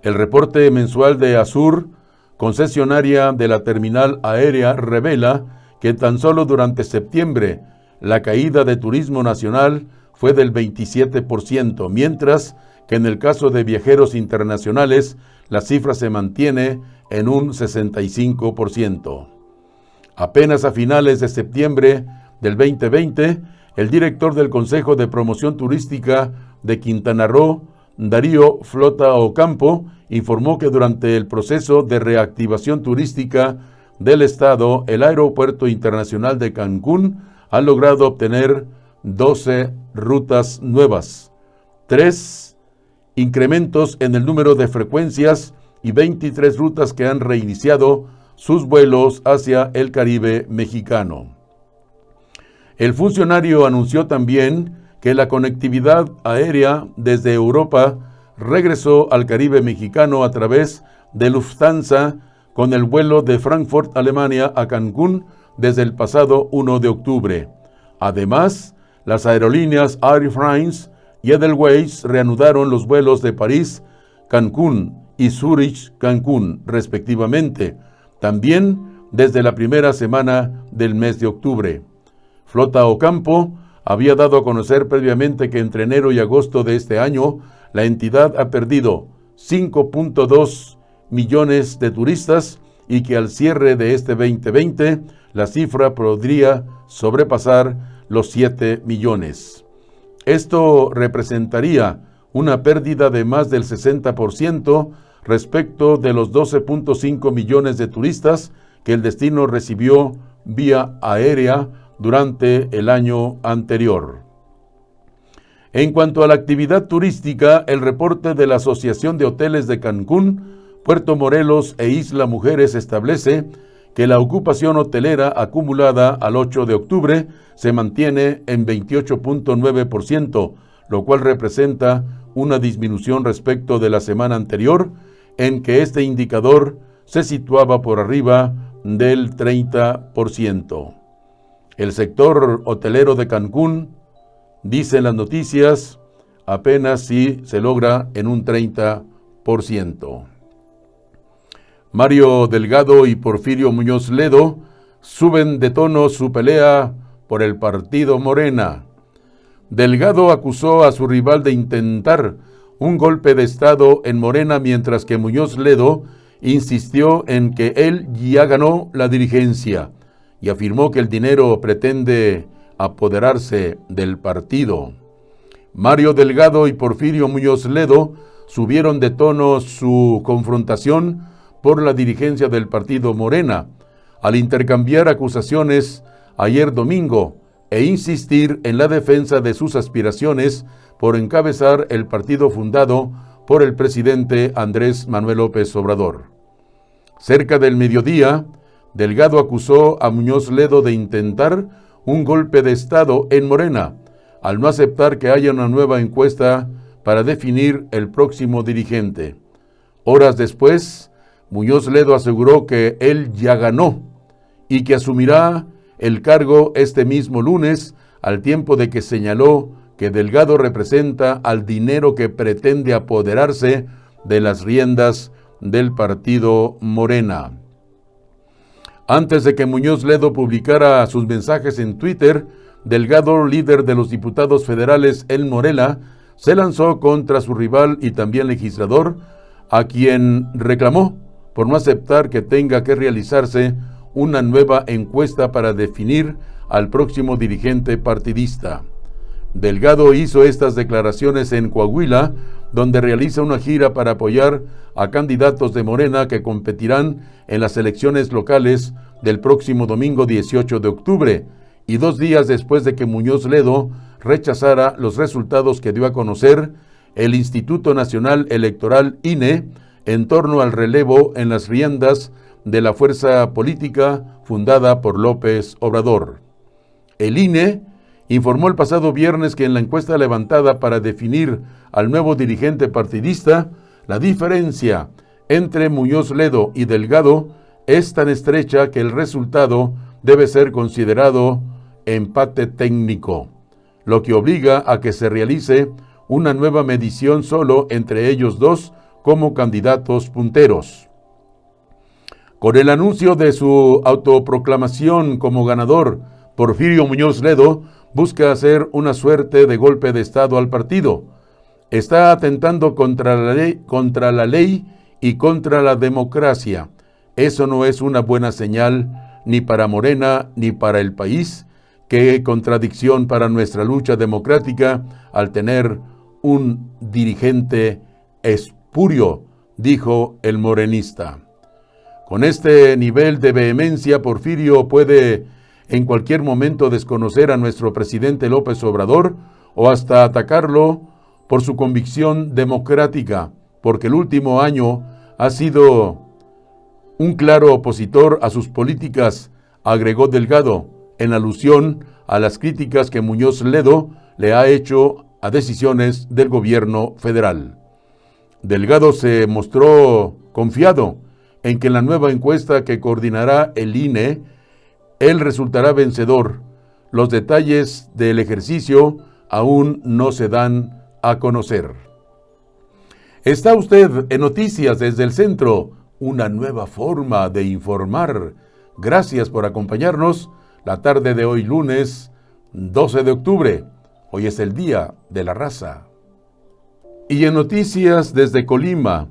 El reporte mensual de ASUR, concesionaria de la terminal aérea, revela que tan solo durante septiembre la caída de turismo nacional fue del 27%, mientras que en el caso de viajeros internacionales la cifra se mantiene en un 65%. Apenas a finales de septiembre del 2020, el director del Consejo de Promoción Turística de Quintana Roo, Darío Flota Ocampo, informó que durante el proceso de reactivación turística del Estado, el Aeropuerto Internacional de Cancún ha logrado obtener 12 rutas nuevas, 3 incrementos en el número de frecuencias y 23 rutas que han reiniciado sus vuelos hacia el Caribe mexicano. El funcionario anunció también que la conectividad aérea desde Europa regresó al Caribe mexicano a través de Lufthansa con el vuelo de Frankfurt, Alemania, a Cancún desde el pasado 1 de octubre. Además, las aerolíneas Air France y Edelweiss reanudaron los vuelos de París, Cancún y Zúrich, Cancún, respectivamente, también desde la primera semana del mes de octubre. Flota Ocampo había dado a conocer previamente que entre enero y agosto de este año, la entidad ha perdido 5.2 millones de turistas y que al cierre de este 2020, la cifra podría sobrepasar los 7 millones. Esto representaría una pérdida de más del 60% respecto de los 12.5 millones de turistas que el destino recibió vía aérea durante el año anterior. En cuanto a la actividad turística, el reporte de la Asociación de Hoteles de Cancún, Puerto Morelos e Isla Mujeres establece que la ocupación hotelera acumulada al 8 de octubre se mantiene en 28.9%, lo cual representa una disminución respecto de la semana anterior, en que este indicador se situaba por arriba del 30%. El sector hotelero de Cancún, dicen las noticias, apenas si se logra en un 30%. Mario Delgado y Porfirio Muñoz Ledo suben de tono su pelea por el partido Morena. Delgado acusó a su rival de intentar un golpe de Estado en Morena, mientras que Muñoz Ledo insistió en que él ya ganó la dirigencia y afirmó que el dinero pretende apoderarse del partido. Mario Delgado y Porfirio Muñoz Ledo subieron de tono su confrontación por la dirigencia del partido Morena, al intercambiar acusaciones ayer domingo e insistir en la defensa de sus aspiraciones por encabezar el partido fundado por el presidente Andrés Manuel López Obrador. Cerca del mediodía, Delgado acusó a Muñoz Ledo de intentar un golpe de Estado en Morena, al no aceptar que haya una nueva encuesta para definir el próximo dirigente. Horas después, Muñoz Ledo aseguró que él ya ganó y que asumirá el cargo este mismo lunes, al tiempo de que señaló que Delgado representa al dinero que pretende apoderarse de las riendas del partido Morena. Antes de que Muñoz Ledo publicara sus mensajes en Twitter, Delgado, líder de los diputados federales en Morelia, se lanzó contra su rival y también legislador, a quien reclamó por no aceptar que tenga que realizarse una nueva encuesta para definir al próximo dirigente partidista. Delgado hizo estas declaraciones en Coahuila, donde realiza una gira para apoyar a candidatos de Morena que competirán en las elecciones locales del próximo domingo 18 de octubre, y 2 días después de que Muñoz Ledo rechazara los resultados que dio a conocer el Instituto Nacional Electoral INE en torno al relevo en las riendas de la fuerza política fundada por López Obrador. El INE informó el pasado viernes que en la encuesta levantada para definir al nuevo dirigente partidista, la diferencia entre Muñoz Ledo y Delgado es tan estrecha que el resultado debe ser considerado empate técnico, lo que obliga a que se realice una nueva medición solo entre ellos dos como candidatos punteros. Con el anuncio de su autoproclamación como ganador, Porfirio Muñoz Ledo busca hacer una suerte de golpe de Estado al partido. Está atentando contra la ley y contra la democracia. Eso no es una buena señal ni para Morena ni para el país. Qué contradicción para nuestra lucha democrática al tener un dirigente espurio, dijo el morenista. Con este nivel de vehemencia, Porfirio puede en cualquier momento desconocer a nuestro presidente López Obrador o hasta atacarlo por su convicción democrática, porque el último año ha sido un claro opositor a sus políticas, agregó Delgado, en alusión a las críticas que Muñoz Ledo le ha hecho a decisiones del gobierno federal. Delgado se mostró confiado en que en la nueva encuesta que coordinará el INE, él resultará vencedor. Los detalles del ejercicio aún no se dan a conocer. Está usted en Noticias desde el Centro, una nueva forma de informar. Gracias por acompañarnos la tarde de hoy, lunes 12 de octubre. Hoy es el Día de la Raza. Y en Noticias desde Colima,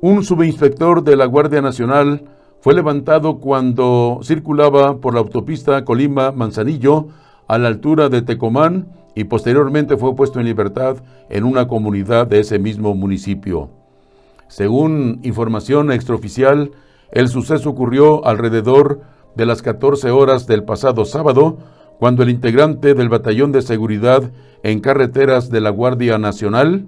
un subinspector de la Guardia Nacional fue levantado cuando circulaba por la autopista Colima-Manzanillo a la altura de Tecomán y posteriormente fue puesto en libertad en una comunidad de ese mismo municipio. Según información extraoficial, el suceso ocurrió alrededor de las 14 horas del pasado sábado, cuando el integrante del Batallón de Seguridad en Carreteras de la Guardia Nacional,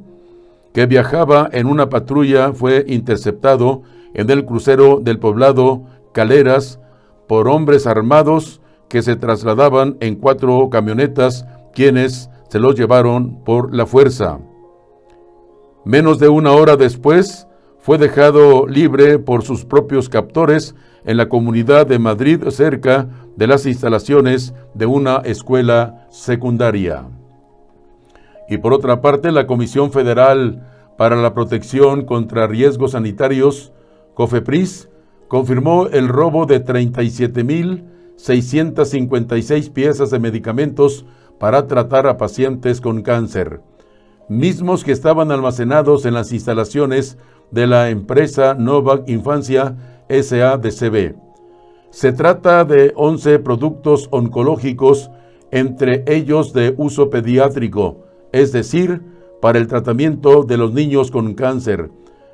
que viajaba en una patrulla, fue interceptado en el crucero del poblado Caleras por hombres armados que se trasladaban en 4 camionetas, quienes se los llevaron por la fuerza. Menos de una hora después, fue dejado libre por sus propios captores en la comunidad de Madrid, cerca de las instalaciones de una escuela secundaria. Y por otra parte, la Comisión Federal para la Protección contra Riesgos Sanitarios, COFEPRIS, confirmó el robo de 37.656 piezas de medicamentos para tratar a pacientes con cáncer, mismos que estaban almacenados en las instalaciones de la empresa Novak Infancia S.A.de.C.V. Se trata de 11 productos oncológicos, entre ellos de uso pediátrico, es decir, para el tratamiento de los niños con cáncer.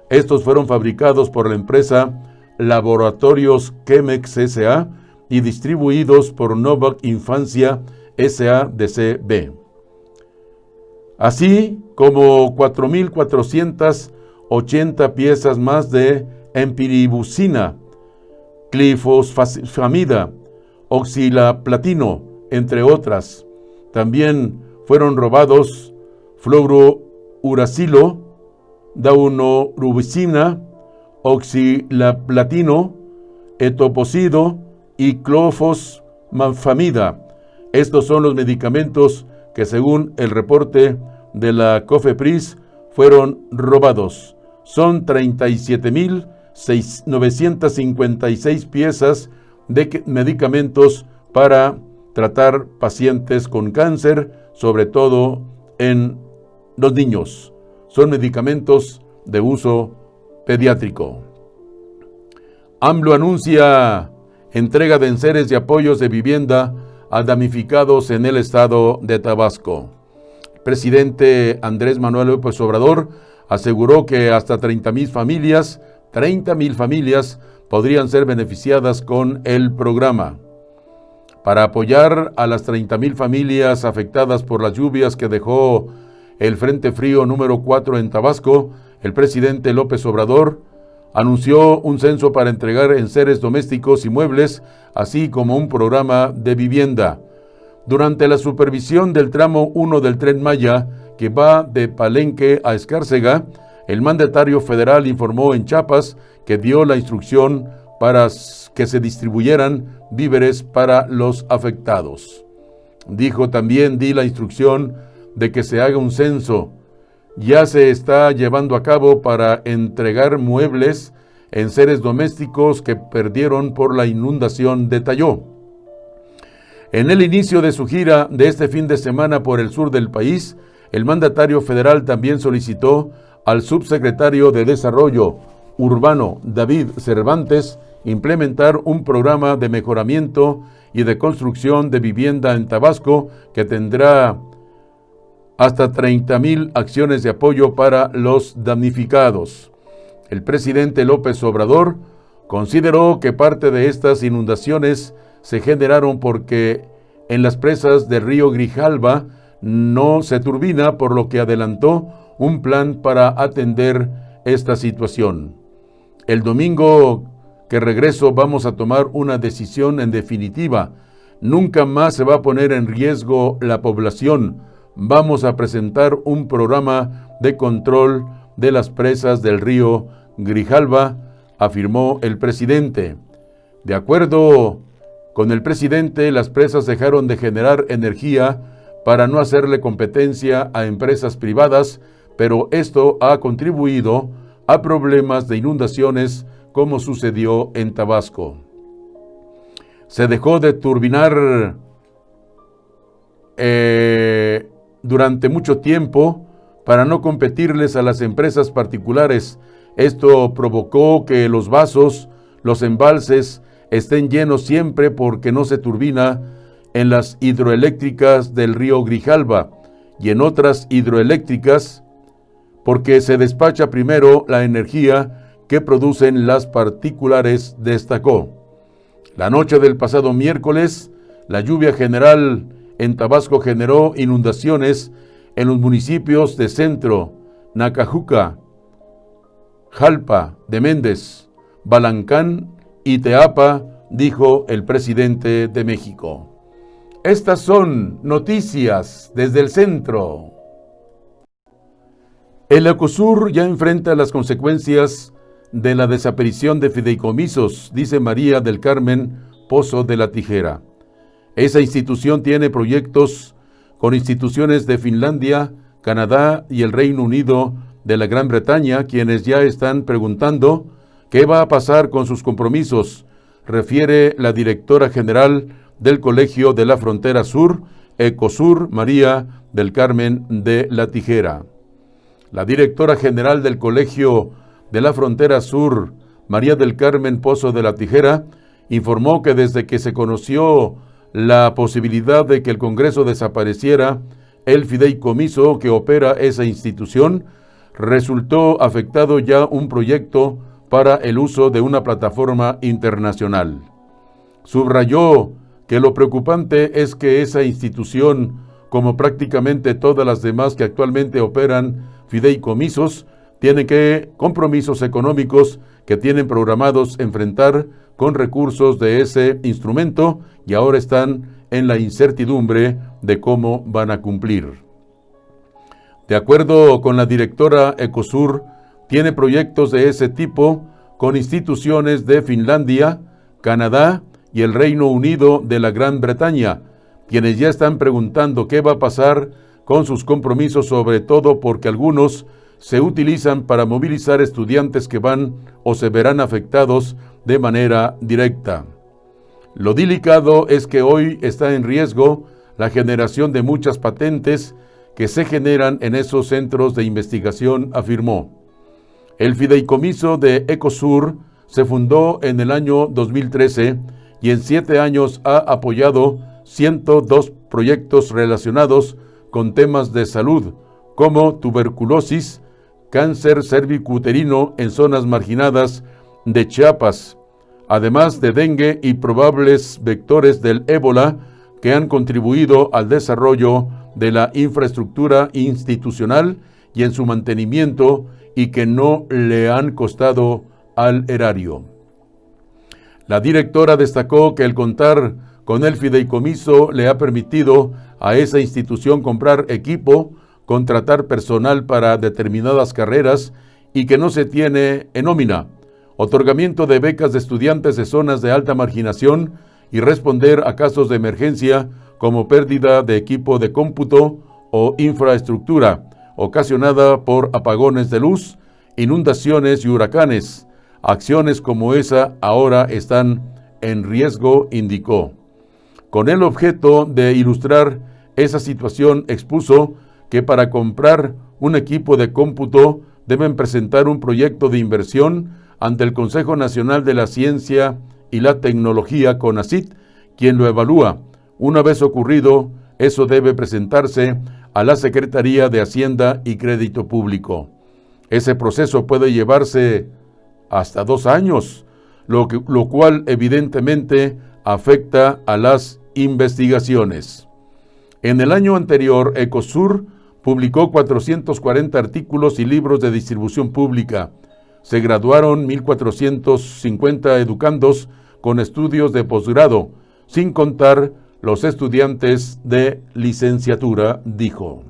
Estos fueron fabricados por la empresa Laboratorios Chemex S.A. y distribuidos por Novak Infancia S.A.de.C.V. Así como 4.480 piezas más de empiribuzina, glifosfamida, oxilaplatino, entre otras. También fueron robados fluorouracilo, daunorubicina, oxilaplatino, etoposide y clofosfamida. Estos son los medicamentos que, según el reporte de la COFEPRIS, fueron robados. Son 37.956 piezas de medicamentos para tratar pacientes con cáncer, sobre todo en los niños. Son medicamentos de uso pediátrico. AMLO anuncia entrega de enseres y apoyos de vivienda a damnificados en el estado de Tabasco. El presidente Andrés Manuel López Obrador aseguró que hasta 30,000 familias podrían ser beneficiadas con el programa. Para apoyar a las 30,000 familias afectadas por las lluvias que dejó el Frente Frío número 4 en Tabasco, el presidente López Obrador anunció un censo para entregar enseres domésticos y muebles, así como un programa de vivienda. Durante la supervisión del tramo 1 del Tren Maya, que va de Palenque a Escárcega, el mandatario federal informó en Chiapas que dio la instrucción para que se distribuyeran víveres para los afectados. Dijo también: di la instrucción de que se haga un censo. Ya se está llevando a cabo para entregar muebles, enseres domésticos que perdieron por la inundación, detalló. En el inicio de su gira de este fin de semana por el sur del país, el mandatario federal también solicitó al subsecretario de Desarrollo Urbano, David Cervantes, implementar un programa de mejoramiento y de construcción de vivienda en Tabasco que tendrá hasta 30,000 acciones de apoyo para los damnificados. El presidente López Obrador consideró que parte de estas inundaciones se generaron porque en las presas del río Grijalva no se turbina, por lo que adelantó un plan para atender esta situación. El domingo que regreso vamos a tomar una decisión en definitiva. Nunca más se va a poner en riesgo la población. Vamos a presentar un programa de control de las presas del río Grijalva, afirmó el presidente. De acuerdo con el presidente, las presas dejaron de generar energía para no hacerle competencia a empresas privadas, pero esto ha contribuido a problemas de inundaciones como sucedió en Tabasco. Se dejó de turbinar durante mucho tiempo para no competirles a las empresas particulares. Esto provocó que los vasos, los embalses, estén llenos siempre porque no se turbina en las hidroeléctricas del río Grijalva y en otras hidroeléctricas porque se despacha primero la energía que producen las particulares, destacó. La noche del pasado miércoles, la lluvia general en Tabasco generó inundaciones en los municipios de Centro, Nacajuca, Jalpa de Méndez, Balancán y Teapa, dijo el presidente de México. Estas son noticias desde el centro. El Ecosur ya enfrenta las consecuencias de la desaparición de fideicomisos, dice María del Carmen Pozo de la Tijera. Esa institución tiene proyectos con instituciones de Finlandia, Canadá y el Reino Unido de la Gran Bretaña, quienes ya están preguntando qué va a pasar con sus compromisos, refiere la directora general del Colegio de la Frontera Sur, Ecosur, María del Carmen de la Tijera. La directora general del Colegio de la Frontera Sur, María del Carmen Pozo de la Tijera, informó que desde que se conoció la posibilidad de que el Congreso desapareciera el fideicomiso que opera esa institución, resultó afectado ya un proyecto para el uso de una plataforma internacional. Subrayó que lo preocupante es que esa institución, como prácticamente todas las demás que actualmente operan fideicomisos, tiene compromisos económicos que tienen programados enfrentar con recursos de ese instrumento y ahora están en la incertidumbre de cómo van a cumplir. De acuerdo con la directora, Ecosur tiene proyectos de ese tipo con instituciones de Finlandia, Canadá y el Reino Unido de la Gran Bretaña, quienes ya están preguntando qué va a pasar con sus compromisos, sobre todo porque algunos se utilizan para movilizar estudiantes que van o se verán afectados de manera directa. Lo delicado es que hoy está en riesgo la generación de muchas patentes que se generan en esos centros de investigación, afirmó. El fideicomiso de Ecosur se fundó en el año 2013 y en 7 años ha apoyado 102 proyectos relacionados con temas de salud, como tuberculosis, cáncer cervicuterino en zonas marginadas de Chiapas, además de dengue y probables vectores del ébola que han contribuido al desarrollo de la infraestructura institucional y en su mantenimiento y que no le han costado al erario. La directora destacó que el contar con el fideicomiso le ha permitido a esa institución comprar equipo, contratar personal para determinadas carreras y que no se tiene en nómina, otorgamiento de becas de estudiantes de zonas de alta marginación y responder a casos de emergencia como pérdida de equipo de cómputo o infraestructura ocasionada por apagones de luz, inundaciones y huracanes. Acciones como esa ahora están en riesgo, indicó. Con el objeto de ilustrar esa situación, expuso que para comprar un equipo de cómputo deben presentar un proyecto de inversión ante el Consejo Nacional de la Ciencia y la Tecnología, CONACYT, quien lo evalúa. Una vez ocurrido, eso debe presentarse a la Secretaría de Hacienda y Crédito Público. Ese proceso puede llevarse hasta 2 años, lo cual evidentemente afecta a las investigaciones. En el año anterior, Ecosur publicó 440 artículos y libros de distribución pública. Se graduaron 1,450 educandos con estudios de posgrado, sin contar los estudiantes de licenciatura, dijo.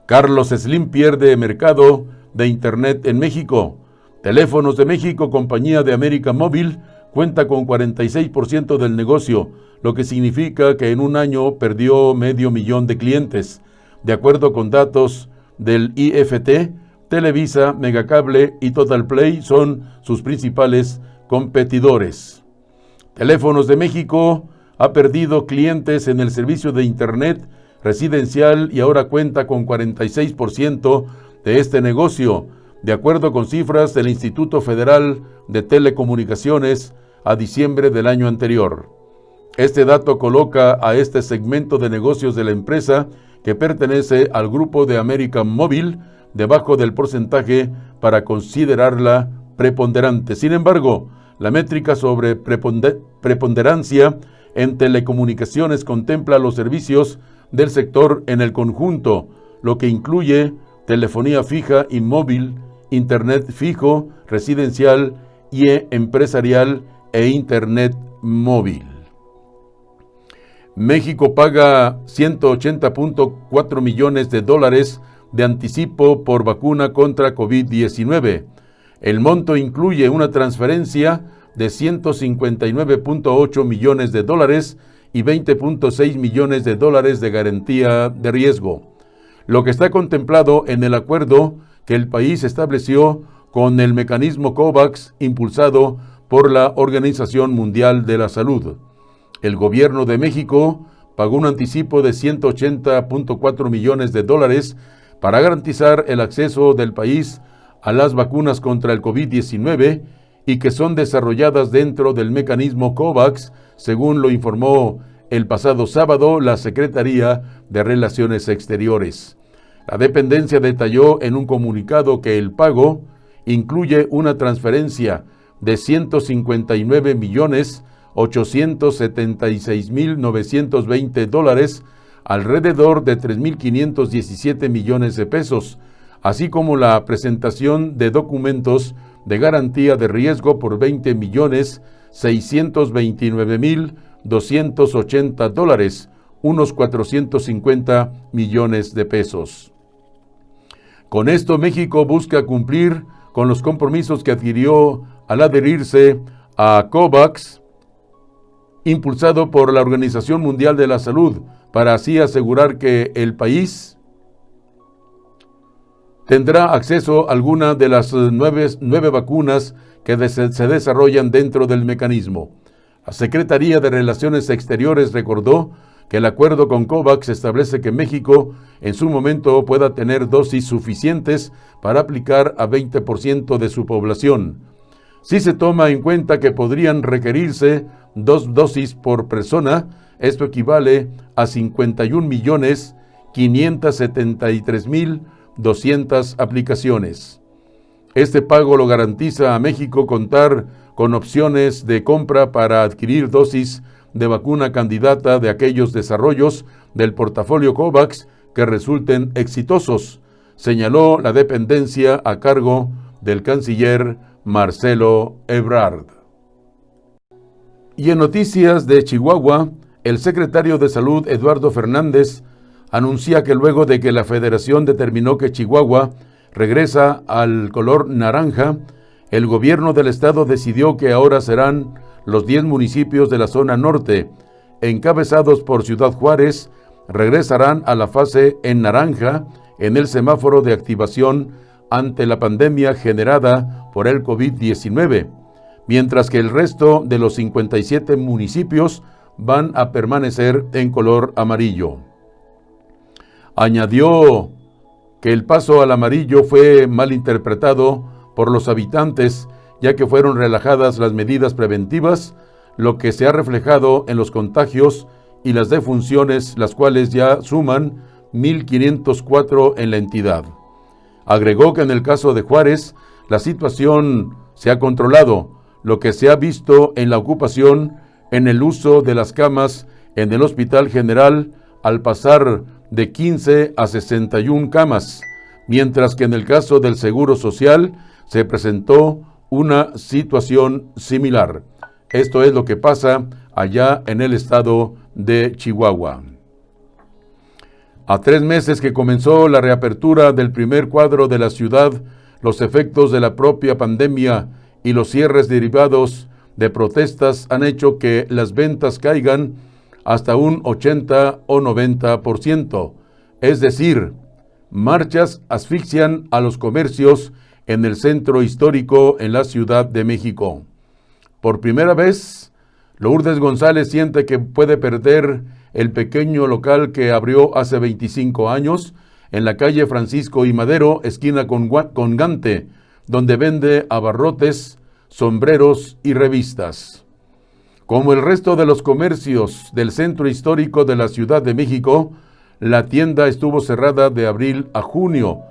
Carlos Slim pierde mercado de Internet en México. Teléfonos de México, compañía de América Móvil, cuenta con 46% del negocio, lo que significa que en un año perdió 500,000 de clientes. De acuerdo con datos del IFT, Televisa, Megacable y Total Play son sus principales competidores. Teléfonos de México ha perdido clientes en el servicio de Internet residencial y ahora cuenta con 46% de este negocio, de acuerdo con cifras del Instituto Federal de Telecomunicaciones a diciembre del año anterior. Este dato coloca a este segmento de negocios de la empresa, que pertenece al grupo de América Móvil, debajo del porcentaje para considerarla preponderante. Sin embargo, la métrica sobre preponderancia en telecomunicaciones contempla los servicios del sector en el conjunto, lo que incluye telefonía fija y móvil, internet fijo, residencial y empresarial e internet móvil. México paga $180.4 millones de anticipo por vacuna contra COVID-19. El monto incluye una transferencia de $159.8 millones y $20.6 millones de garantía de riesgo, lo que está contemplado en el acuerdo que el país estableció con el mecanismo COVAX impulsado por la Organización Mundial de la Salud. El gobierno de México pagó un anticipo de $180.4 millones para garantizar el acceso del país a las vacunas contra el COVID-19 y que son desarrolladas dentro del mecanismo COVAX, según lo informó el pasado sábado la Secretaría de Relaciones Exteriores. La dependencia detalló en un comunicado que el pago incluye una transferencia de $159,876,920, alrededor de 3.517 millones de pesos, así como la presentación de documentos de garantía de riesgo por $20,629,280, unos 450 millones de pesos. Con esto, México busca cumplir con los compromisos que adquirió al adherirse a COVAX, impulsado por la Organización Mundial de la Salud, para así asegurar que el país tendrá acceso a alguna de las nueve vacunas que se desarrollan dentro del mecanismo. La Secretaría de Relaciones Exteriores recordó que el acuerdo con COVAX establece que México en su momento pueda tener dosis suficientes para aplicar a 20% de su población. Si se toma en cuenta que podrían requerirse 2 dosis por persona, esto equivale a 51.573.200 aplicaciones. Este pago lo garantiza a México contar con opciones de compra para adquirir dosis de vacuna candidata de aquellos desarrollos del portafolio COVAX que resulten exitosos, señaló la dependencia a cargo del canciller Marcelo Ebrard. Y en noticias de Chihuahua, el secretario de Salud, Eduardo Fernández, anuncia que luego de que la Federación determinó que Chihuahua regresa al color naranja, el gobierno del estado decidió que ahora serán los 10 municipios de la zona norte, encabezados por Ciudad Juárez, regresarán a la fase en naranja en el semáforo de activación ante la pandemia generada por el COVID-19, mientras que el resto de los 57 municipios van a permanecer en color amarillo. Añadió que el paso al amarillo fue mal interpretado por los habitantes, ya que fueron relajadas las medidas preventivas, lo que se ha reflejado en los contagios y las defunciones, las cuales ya suman 1.504 en la entidad. Agregó que en el caso de Juárez, la situación se ha controlado, lo que se ha visto en la ocupación, en el uso de las camas en el Hospital General, al pasar de 15 a 61 camas, mientras que en el caso del Seguro Social se presentó una situación similar. Esto es lo que pasa allá en el estado de Chihuahua. A 3 meses que comenzó la reapertura del primer cuadro de la ciudad, los efectos de la propia pandemia y los cierres derivados de protestas han hecho que las ventas caigan hasta un 80 o 90%. Es decir, marchas asfixian a los comercios en el centro histórico en la Ciudad de México. Por primera vez, Lourdes González siente que puede perder el pequeño local que abrió hace 25 años en la calle Francisco y Madero, esquina con Gante, donde vende abarrotes, sombreros y revistas. Como el resto de los comercios del centro histórico de la Ciudad de México, la tienda estuvo cerrada de abril a junio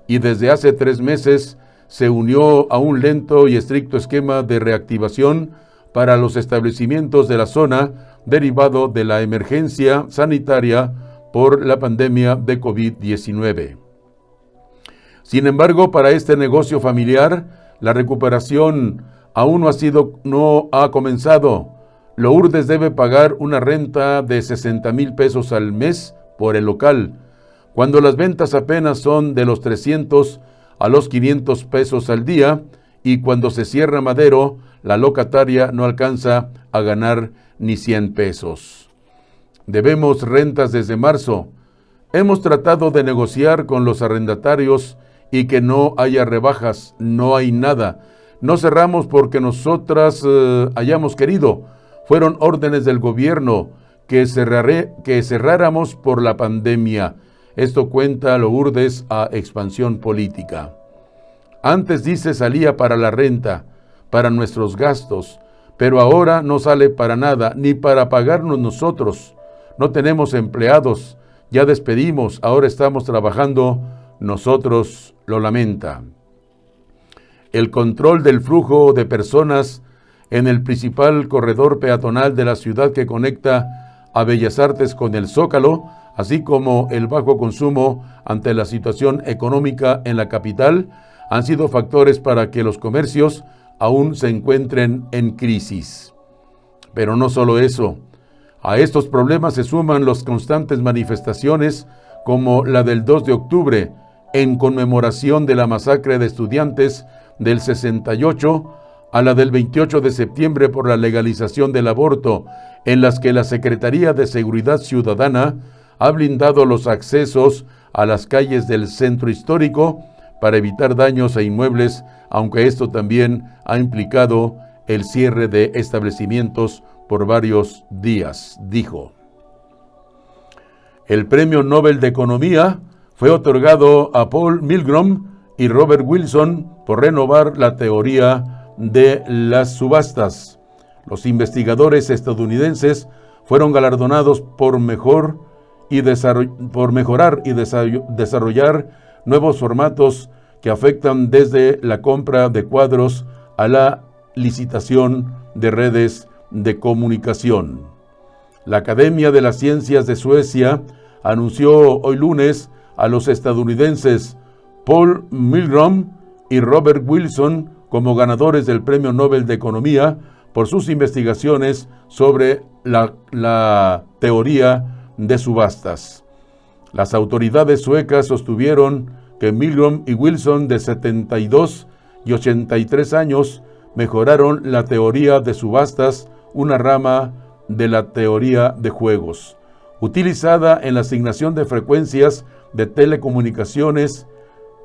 y desde hace 3 meses se unió a un lento y estricto esquema de reactivación para los establecimientos de la zona derivado de la emergencia sanitaria por la pandemia de COVID-19. Sin embargo, para este negocio familiar, la recuperación aún no ha comenzado. Lourdes debe pagar una renta de 60,000 pesos al mes por el local, cuando las ventas apenas son de los 300 a los 500 pesos al día, y cuando se cierra Madero, la locataria no alcanza a ganar ni 100 pesos. Debemos rentas desde marzo. Hemos tratado de negociar con los arrendatarios y que no haya rebajas, no hay nada. No cerramos porque nosotras hayamos querido. Fueron órdenes del gobierno que cerráramos por la pandemia. Esto cuenta Lourdes a Expansión Política. Antes, dice, salía para la renta, para nuestros gastos, pero ahora no sale para nada, ni para pagarnos nosotros. No tenemos empleados, ya despedimos, ahora estamos trabajando nosotros, lo lamenta. El control del flujo de personas en el principal corredor peatonal de la ciudad que conecta a Bellas Artes con el Zócalo, así como el bajo consumo ante la situación económica en la capital, han sido factores para que los comercios aún se encuentren en crisis. Pero no solo eso. A estos problemas se suman las constantes manifestaciones como la del 2 de octubre, en conmemoración de la masacre de estudiantes del 68, a la del 28 de septiembre por la legalización del aborto, en las que la Secretaría de Seguridad Ciudadana ha blindado los accesos a las calles del centro histórico para evitar daños a inmuebles, aunque esto también ha implicado el cierre de establecimientos por varios días, dijo. El Premio Nobel de Economía fue otorgado a Paul Milgrom y Robert Wilson por renovar la teoría de las subastas. Los investigadores estadounidenses fueron galardonados por mejorar y desarrollar nuevos formatos que afectan desde la compra de cuadros a la licitación de redes de comunicación. La Academia de las Ciencias de Suecia anunció hoy lunes a los estadounidenses Paul Milgrom y Robert Wilson como ganadores del Premio Nobel de Economía por sus investigaciones sobre la teoría de subastas. Las autoridades suecas sostuvieron que Milgrom y Wilson, de 72 y 83 años, mejoraron la teoría de subastas, una rama de la teoría de juegos, utilizada en la asignación de frecuencias de telecomunicaciones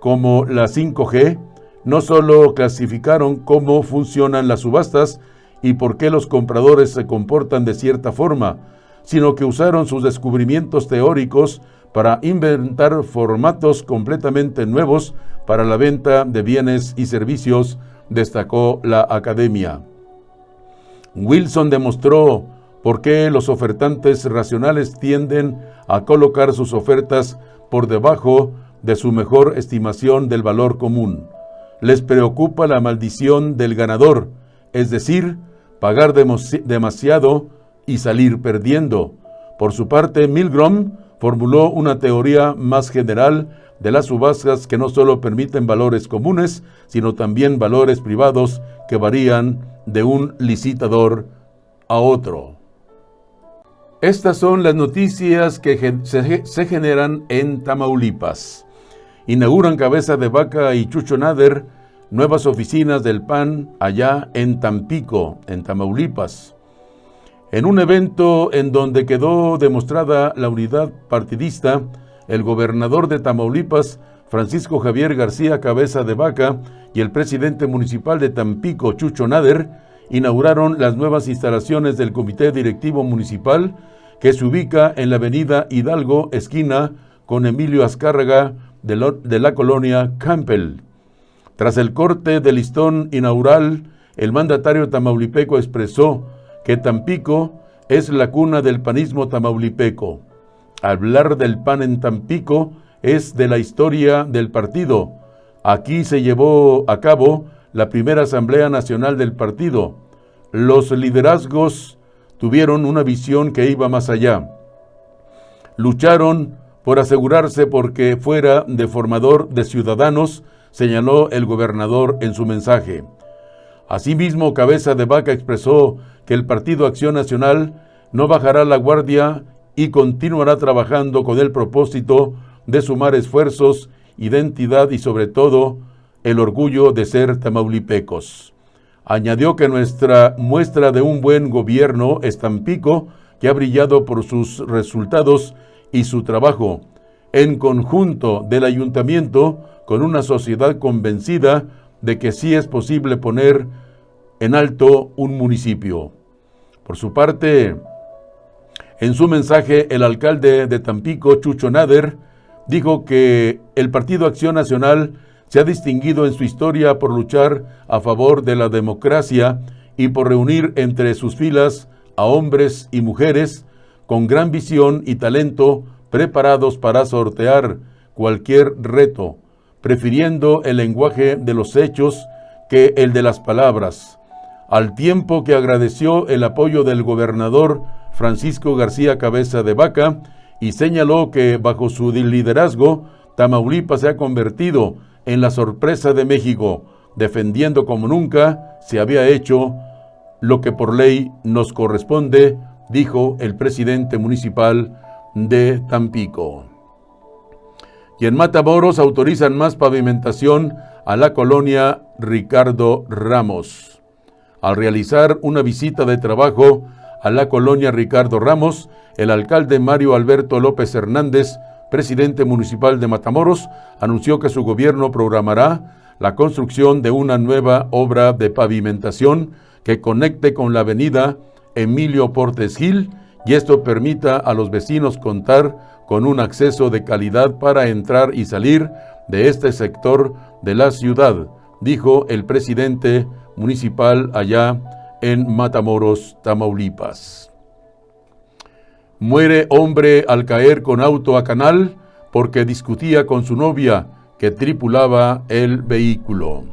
como la 5G. No solo clasificaron cómo funcionan las subastas y por qué los compradores se comportan de cierta forma, sino que usaron sus descubrimientos teóricos para inventar formatos completamente nuevos para la venta de bienes y servicios, destacó la academia. Wilson demostró por qué los ofertantes racionales tienden a colocar sus ofertas por debajo de su mejor estimación del valor común. Les preocupa la maldición del ganador, es decir, pagar demasiado y salir perdiendo. Por su parte, Milgrom formuló una teoría más general de las subastas que no solo permiten valores comunes, sino también valores privados que varían de un licitador a otro. Estas son las noticias que se generan en Tamaulipas. Inauguran Cabeza de Vaca y Chucho Nader nuevas oficinas del PAN allá en Tampico, en Tamaulipas. En un evento en donde quedó demostrada la unidad partidista, el gobernador de Tamaulipas, Francisco Javier García Cabeza de Vaca, y el presidente municipal de Tampico, Chucho Nader, inauguraron las nuevas instalaciones del Comité Directivo Municipal, que se ubica en la avenida Hidalgo, esquina con Emilio Azcárraga, de la colonia Campbell. Tras el corte del listón inaugural, el mandatario tamaulipeco expresó que Tampico es la cuna del panismo tamaulipeco. Hablar del PAN en Tampico es de la historia del partido. Aquí se llevó a cabo la primera Asamblea Nacional del partido. Los liderazgos tuvieron una visión que iba más allá. Lucharon por asegurarse porque fuera de formador de ciudadanos, señaló el gobernador en su mensaje. Asimismo, Cabeza de Vaca expresó que el Partido Acción Nacional no bajará la guardia y continuará trabajando con el propósito de sumar esfuerzos, identidad y sobre todo el orgullo de ser tamaulipecos. Añadió que nuestra muestra de un buen gobierno es Tampico, que ha brillado por sus resultados y su trabajo, en conjunto del ayuntamiento, con una sociedad convencida de que sí es posible poner en alto un municipio. Por su parte, en su mensaje, el alcalde de Tampico, Chucho Nader, dijo que el Partido Acción Nacional se ha distinguido en su historia por luchar a favor de la democracia y por reunir entre sus filas a hombres y mujeres con gran visión y talento, preparados para sortear cualquier reto, prefiriendo el lenguaje de los hechos que el de las palabras, al tiempo que agradeció el apoyo del gobernador Francisco García Cabeza de Vaca y señaló que bajo su liderazgo, Tamaulipas se ha convertido en la sorpresa de México, defendiendo como nunca se había hecho lo que por ley nos corresponde, dijo el presidente municipal de Tampico. Y en Matamoros autorizan más pavimentación a la colonia Ricardo Ramos. Al realizar una visita de trabajo a la colonia Ricardo Ramos, el alcalde Mario Alberto López Hernández, presidente municipal de Matamoros, anunció que su gobierno programará la construcción de una nueva obra de pavimentación que conecte con la avenida Emilio Portes Gil, y esto permita a los vecinos contar con un acceso de calidad para entrar y salir de este sector de la ciudad, dijo el presidente municipal allá en Matamoros, Tamaulipas. Muere hombre al caer con auto a canal porque discutía con su novia que tripulaba el vehículo.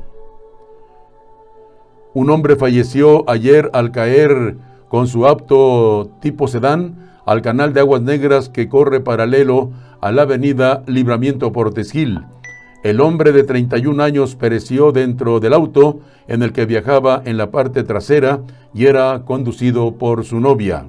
Un hombre falleció ayer al caer con su auto tipo sedán al canal de Aguas Negras que corre paralelo a la avenida Libramiento Portes Gil. El hombre de 31 años pereció dentro del auto en el que viajaba en la parte trasera y era conducido por su novia.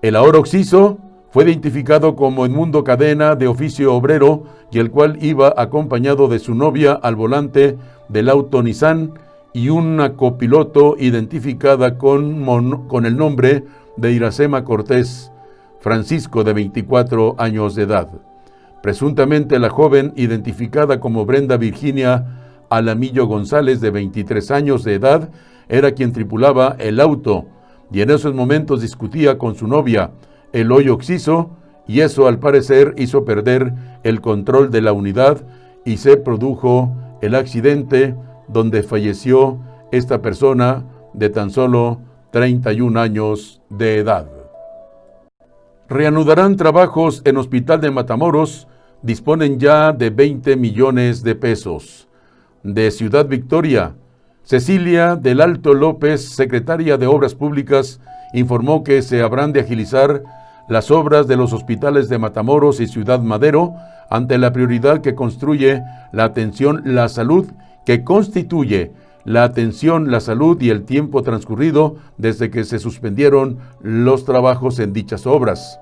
El ahora occiso fue identificado como Edmundo Cadena, de oficio obrero, y el cual iba acompañado de su novia al volante del auto Nissan y una copiloto identificada con el nombre de Iracema Cortés Francisco, de 24 años de edad. Presuntamente la joven, identificada como Brenda Virginia Alamillo González, de 23 años de edad, era quien tripulaba el auto, y en esos momentos discutía con su novia, Eloy Occiso, y eso al parecer hizo perder el control de la unidad y se produjo el accidente donde falleció esta persona de tan solo 31 años de edad. Reanudarán trabajos en Hospital de Matamoros, disponen ya de 20 millones de pesos. De Ciudad Victoria, Cecilia del Alto López, secretaria de Obras Públicas, informó que se habrán de agilizar las obras de los hospitales de Matamoros y Ciudad Madero ante la prioridad que constituye la atención, la salud, que constituye la atención, la salud y el tiempo transcurrido desde que se suspendieron los trabajos en dichas obras.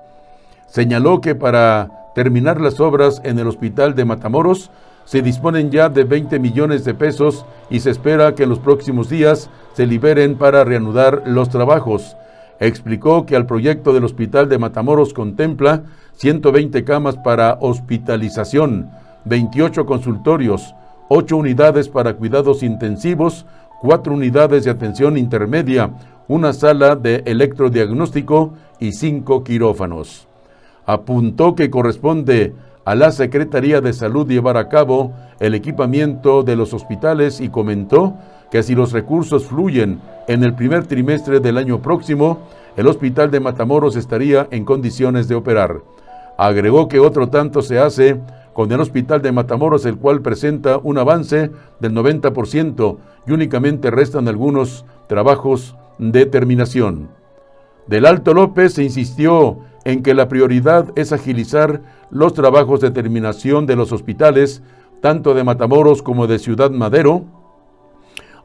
Señaló que para terminar las obras en el Hospital de Matamoros se disponen ya de 20 millones de pesos y se espera que en los próximos días se liberen para reanudar los trabajos. Explicó que el proyecto del Hospital de Matamoros contempla 120 camas para hospitalización, 28 consultorios, 8 unidades para cuidados intensivos, 4 unidades de atención intermedia, una sala de electrodiagnóstico y 5 quirófanos. Apuntó que corresponde a la Secretaría de Salud llevar a cabo el equipamiento de los hospitales y comentó que si los recursos fluyen en el primer trimestre del año próximo, el Hospital de Matamoros estaría en condiciones de operar. Agregó que otro tanto se hace con el Hospital de Matamoros, el cual presenta un avance del 90% y únicamente restan algunos trabajos de terminación. Del Alto López se insistió en que la prioridad es agilizar los trabajos de terminación de los hospitales, tanto de Matamoros como de Ciudad Madero,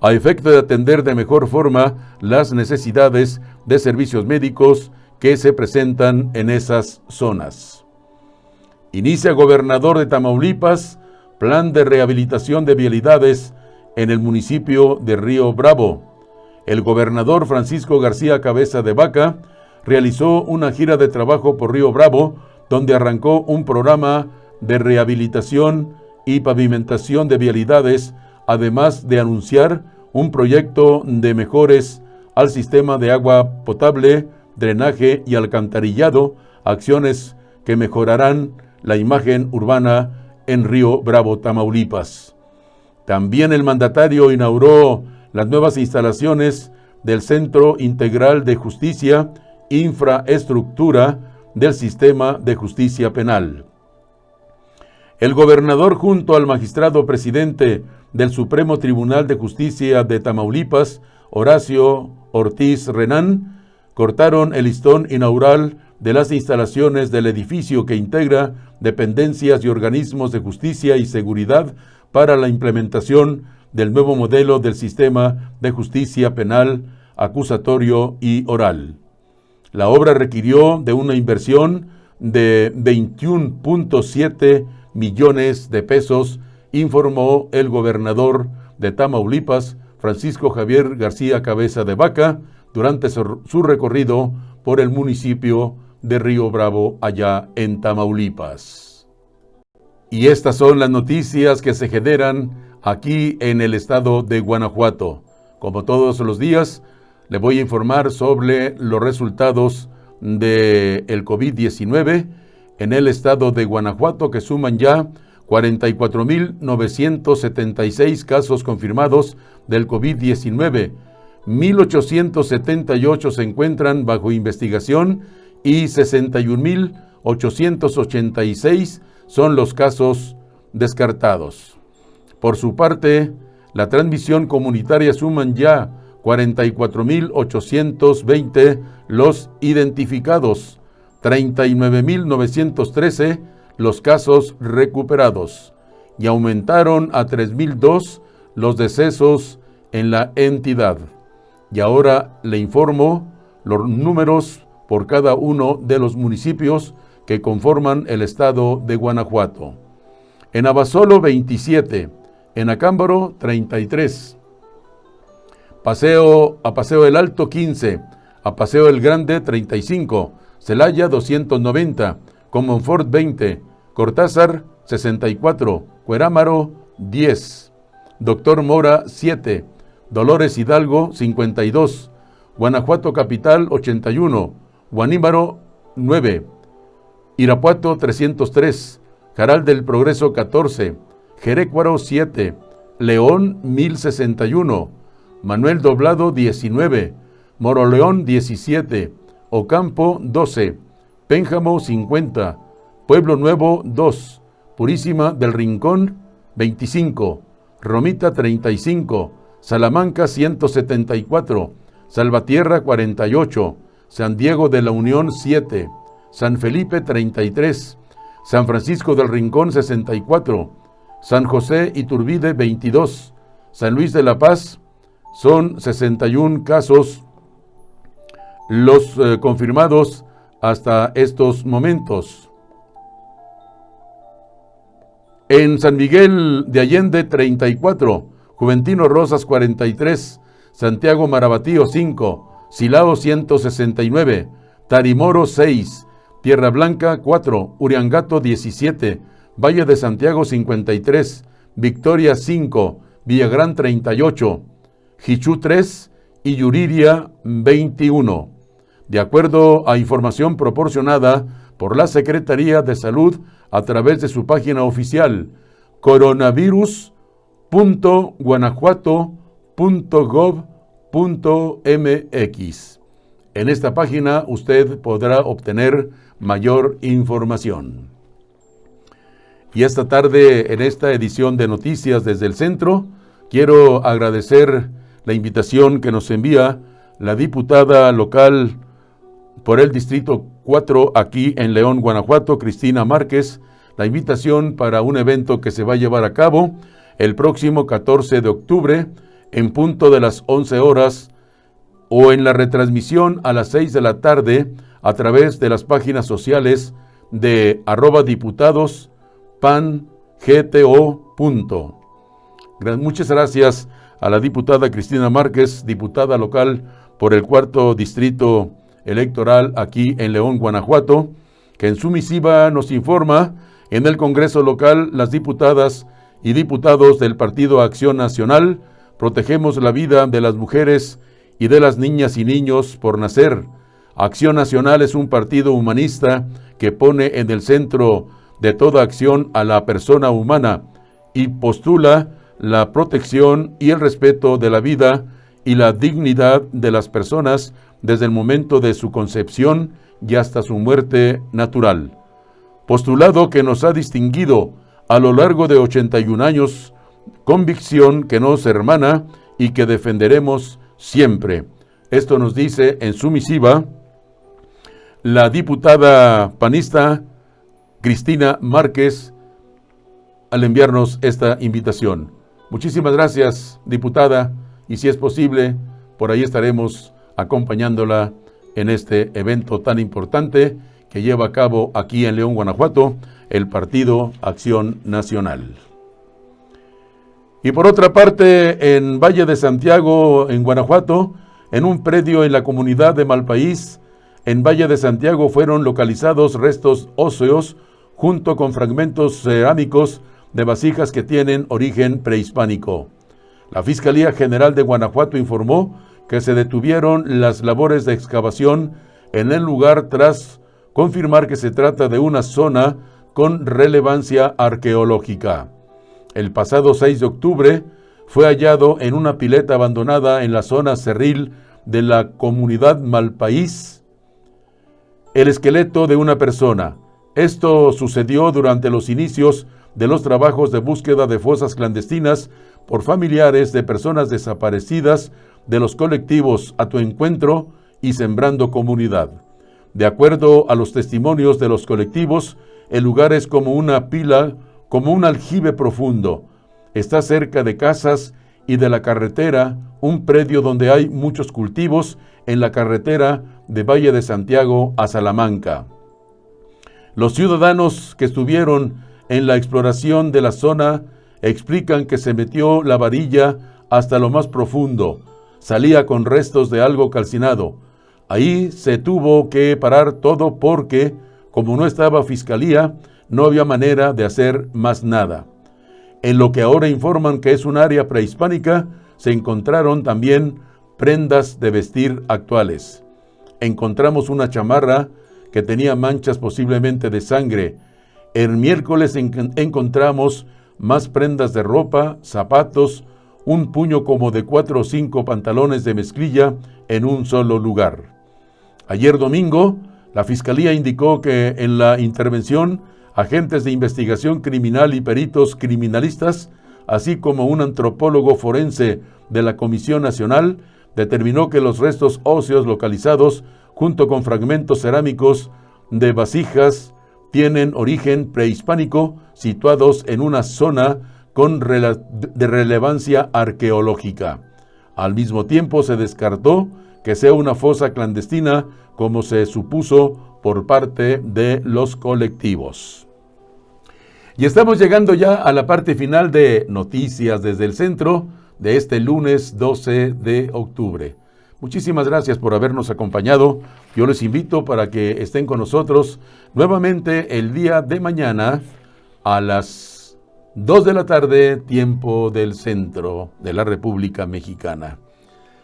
a efecto de atender de mejor forma las necesidades de servicios médicos que se presentan en esas zonas. Inicia gobernador de Tamaulipas plan de rehabilitación de vialidades en el municipio de Río Bravo. El gobernador Francisco García Cabeza de Vaca realizó una gira de trabajo por Río Bravo, donde arrancó un programa de rehabilitación y pavimentación de vialidades, además de anunciar un proyecto de mejoras al sistema de agua potable, drenaje y alcantarillado, acciones que mejorarán la imagen urbana en Río Bravo, Tamaulipas. También el mandatario inauguró las nuevas instalaciones del Centro Integral de Justicia, infraestructura del Sistema de Justicia Penal. El gobernador junto al magistrado presidente del Supremo Tribunal de Justicia de Tamaulipas, Horacio Ortiz Renán, cortaron el listón inaugural de las instalaciones del edificio que integra dependencias y organismos de justicia y seguridad para la implementación del nuevo modelo del sistema de justicia penal, acusatorio y oral. La obra requirió de una inversión de 21.7 millones de pesos, informó el gobernador de Tamaulipas, Francisco Javier García Cabeza de Vaca, durante su recorrido por el municipio de Río Bravo, allá en Tamaulipas. Y estas son las noticias que se generan aquí en el estado de Guanajuato. Como todos los días, le voy a informar sobre los resultados del COVID-19 en el estado de Guanajuato, que suman ya 44.976 casos confirmados del COVID-19. 1.878 se encuentran bajo investigación y 61.886 son los casos descartados. Por su parte, la transmisión comunitaria suman ya 44.820 los identificados, 39.913 los casos recuperados y aumentaron a 3.002 los decesos en la entidad. Y ahora le informo los números por cada uno de los municipios que conforman el estado de Guanajuato. En Abasolo, 27, en Acámbaro, 33, Paseo del Alto, 15, a Paseo del Grande, 35, Celaya, 290, Comonfort, 20, Cortázar, 64, Cuerámaro, 10, Doctor Mora, 7, Dolores Hidalgo, 52, Guanajuato Capital, 81, Guanímaro, 9, Irapuato, 303, Jaral del Progreso, 14, Jerécuaro, 7, León, 1061, Manuel Doblado, 19, Moroleón, 17, Ocampo, 12, Pénjamo 50, Pueblo Nuevo 2, Purísima del Rincón 25, Romita 35, Salamanca 174, Salvatierra 48, San Diego de la Unión 7, San Felipe 33, San Francisco del Rincón 64, San José Iturbide 22, San Luis de la Paz son 61 casos los confirmados hasta estos momentos. En San Miguel de Allende 34, Juventino Rosas 43, Santiago Marabatío 5, Silao 169, Tarimoro 6, Tierra Blanca 4, Uriangato 17, Valle de Santiago 53, Victoria 5, Villagrán 38, Jichú 3 y Yuriria 21. De acuerdo a información proporcionada por la Secretaría de Salud a través de su página oficial coronavirus.guanajuato.gov.mx. En esta página usted podrá obtener mayor información. Y esta tarde, en esta edición de Noticias desde el Centro, quiero agradecer la invitación que nos envía la diputada local por el Distrito 4 aquí en León, Guanajuato, Cristina Márquez, la invitación para un evento que se va a llevar a cabo el próximo 14 de octubre en punto de las 11 horas o en la retransmisión a las 6 de la tarde a través de las páginas sociales de @diputadosPAN-GTO. Muchas gracias a la diputada Cristina Márquez, diputada local por el 4º Distrito Electoral aquí en León, Guanajuato, que en su misiva nos informa: en el Congreso local, las diputadas y diputados del Partido Acción Nacional protegemos la vida de las mujeres y de las niñas y niños por nacer. Acción Nacional es un partido humanista que pone en el centro de toda acción a la persona humana y postula la protección y el respeto de la vida y la dignidad de las personas desde el momento de su concepción y hasta su muerte natural. Postulado que nos ha distinguido a lo largo de 81 años, convicción que nos hermana y que defenderemos siempre. Esto nos dice en su misiva la diputada panista Cristina Márquez al enviarnos esta invitación. Muchísimas gracias, diputada, y si es posible, por ahí estaremos acompañándola en este evento tan importante que lleva a cabo aquí en León, Guanajuato, el Partido Acción Nacional. Y por otra parte, en Valle de Santiago, en Guanajuato, en un predio en la comunidad de Malpaís, en Valle de Santiago fueron localizados restos óseos junto con fragmentos cerámicos de vasijas que tienen origen prehispánico. La Fiscalía General de Guanajuato informó que se detuvieron las labores de excavación en el lugar tras confirmar que se trata de una zona con relevancia arqueológica. El pasado 6 de octubre fue hallado en una pileta abandonada en la zona cerril de la comunidad Malpaís el esqueleto de una persona. Esto sucedió durante los inicios de los trabajos de búsqueda de fosas clandestinas por familiares de personas desaparecidas de los colectivos A Tu Encuentro y Sembrando Comunidad. De acuerdo a los testimonios de los colectivos, el lugar es como una pila, como un aljibe profundo. Está cerca de casas y de la carretera, un predio donde hay muchos cultivos en la carretera de Valle de Santiago a Salamanca. Los ciudadanos que estuvieron en la exploración de la zona explican que se metió la varilla hasta lo más profundo. Salía con restos de algo calcinado. Ahí se tuvo que parar todo porque, como no estaba fiscalía, no había manera de hacer más nada. En lo que ahora informan que es un área prehispánica, se encontraron también prendas de vestir actuales. Encontramos una chamarra que tenía manchas posiblemente de sangre. El miércoles encontramos más prendas de ropa, zapatos, un puño como de 4 o 5 pantalones de mezclilla en un solo lugar. Ayer domingo, La Fiscalía indicó que en la intervención, agentes de investigación criminal y peritos criminalistas, así como un antropólogo forense de la Comisión Nacional, determinó que los restos óseos localizados, junto con fragmentos cerámicos de vasijas, tienen origen prehispánico, situados en una zona de relevancia arqueológica. Al mismo tiempo se descartó que sea una fosa clandestina, como se supuso por parte de los colectivos. Y estamos llegando ya a la parte final de Noticias desde el Centro de este lunes 12 de octubre. Muchísimas gracias por habernos acompañado. Yo les invito para que estén con nosotros nuevamente el día de mañana a las 2 de la tarde, tiempo del centro de la República Mexicana.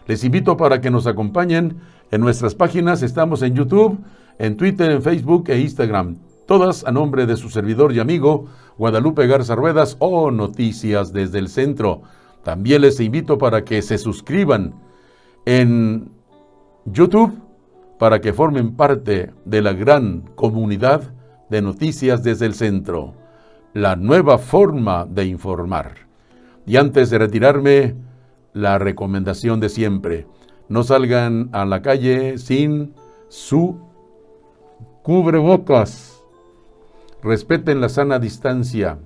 Les invito para que nos acompañen en nuestras páginas. Estamos en YouTube, en Twitter, en Facebook e Instagram. Todas a nombre de su servidor y amigo Guadalupe Garza Ruedas o Noticias desde el Centro. También les invito para que se suscriban en YouTube para que formen parte de la gran comunidad de Noticias desde el Centro, la nueva forma de informar. Y antes de retirarme, la recomendación de siempre: no salgan a la calle sin su cubrebocas, respeten la sana distancia,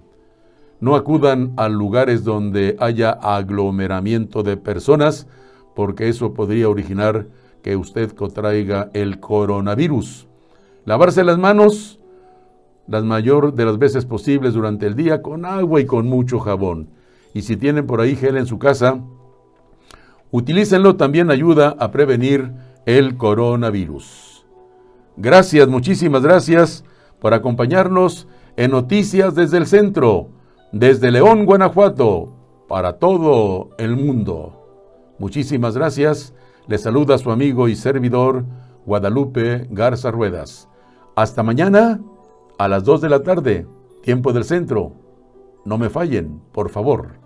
no acudan a lugares donde haya aglomeramiento de personas, porque eso podría originar que usted contraiga el coronavirus. Lavarse las manos la mayor de las veces posibles durante el día con agua y con mucho jabón. Y si tienen por ahí gel en su casa, utilícenlo, también ayuda a prevenir el coronavirus. Gracias, muchísimas gracias por acompañarnos en Noticias desde el Centro, desde León, Guanajuato, para todo el mundo. Muchísimas gracias. Les saluda su amigo y servidor Guadalupe Garza Ruedas. Hasta mañana a las 2 de la tarde, tiempo del centro. No me fallen, por favor.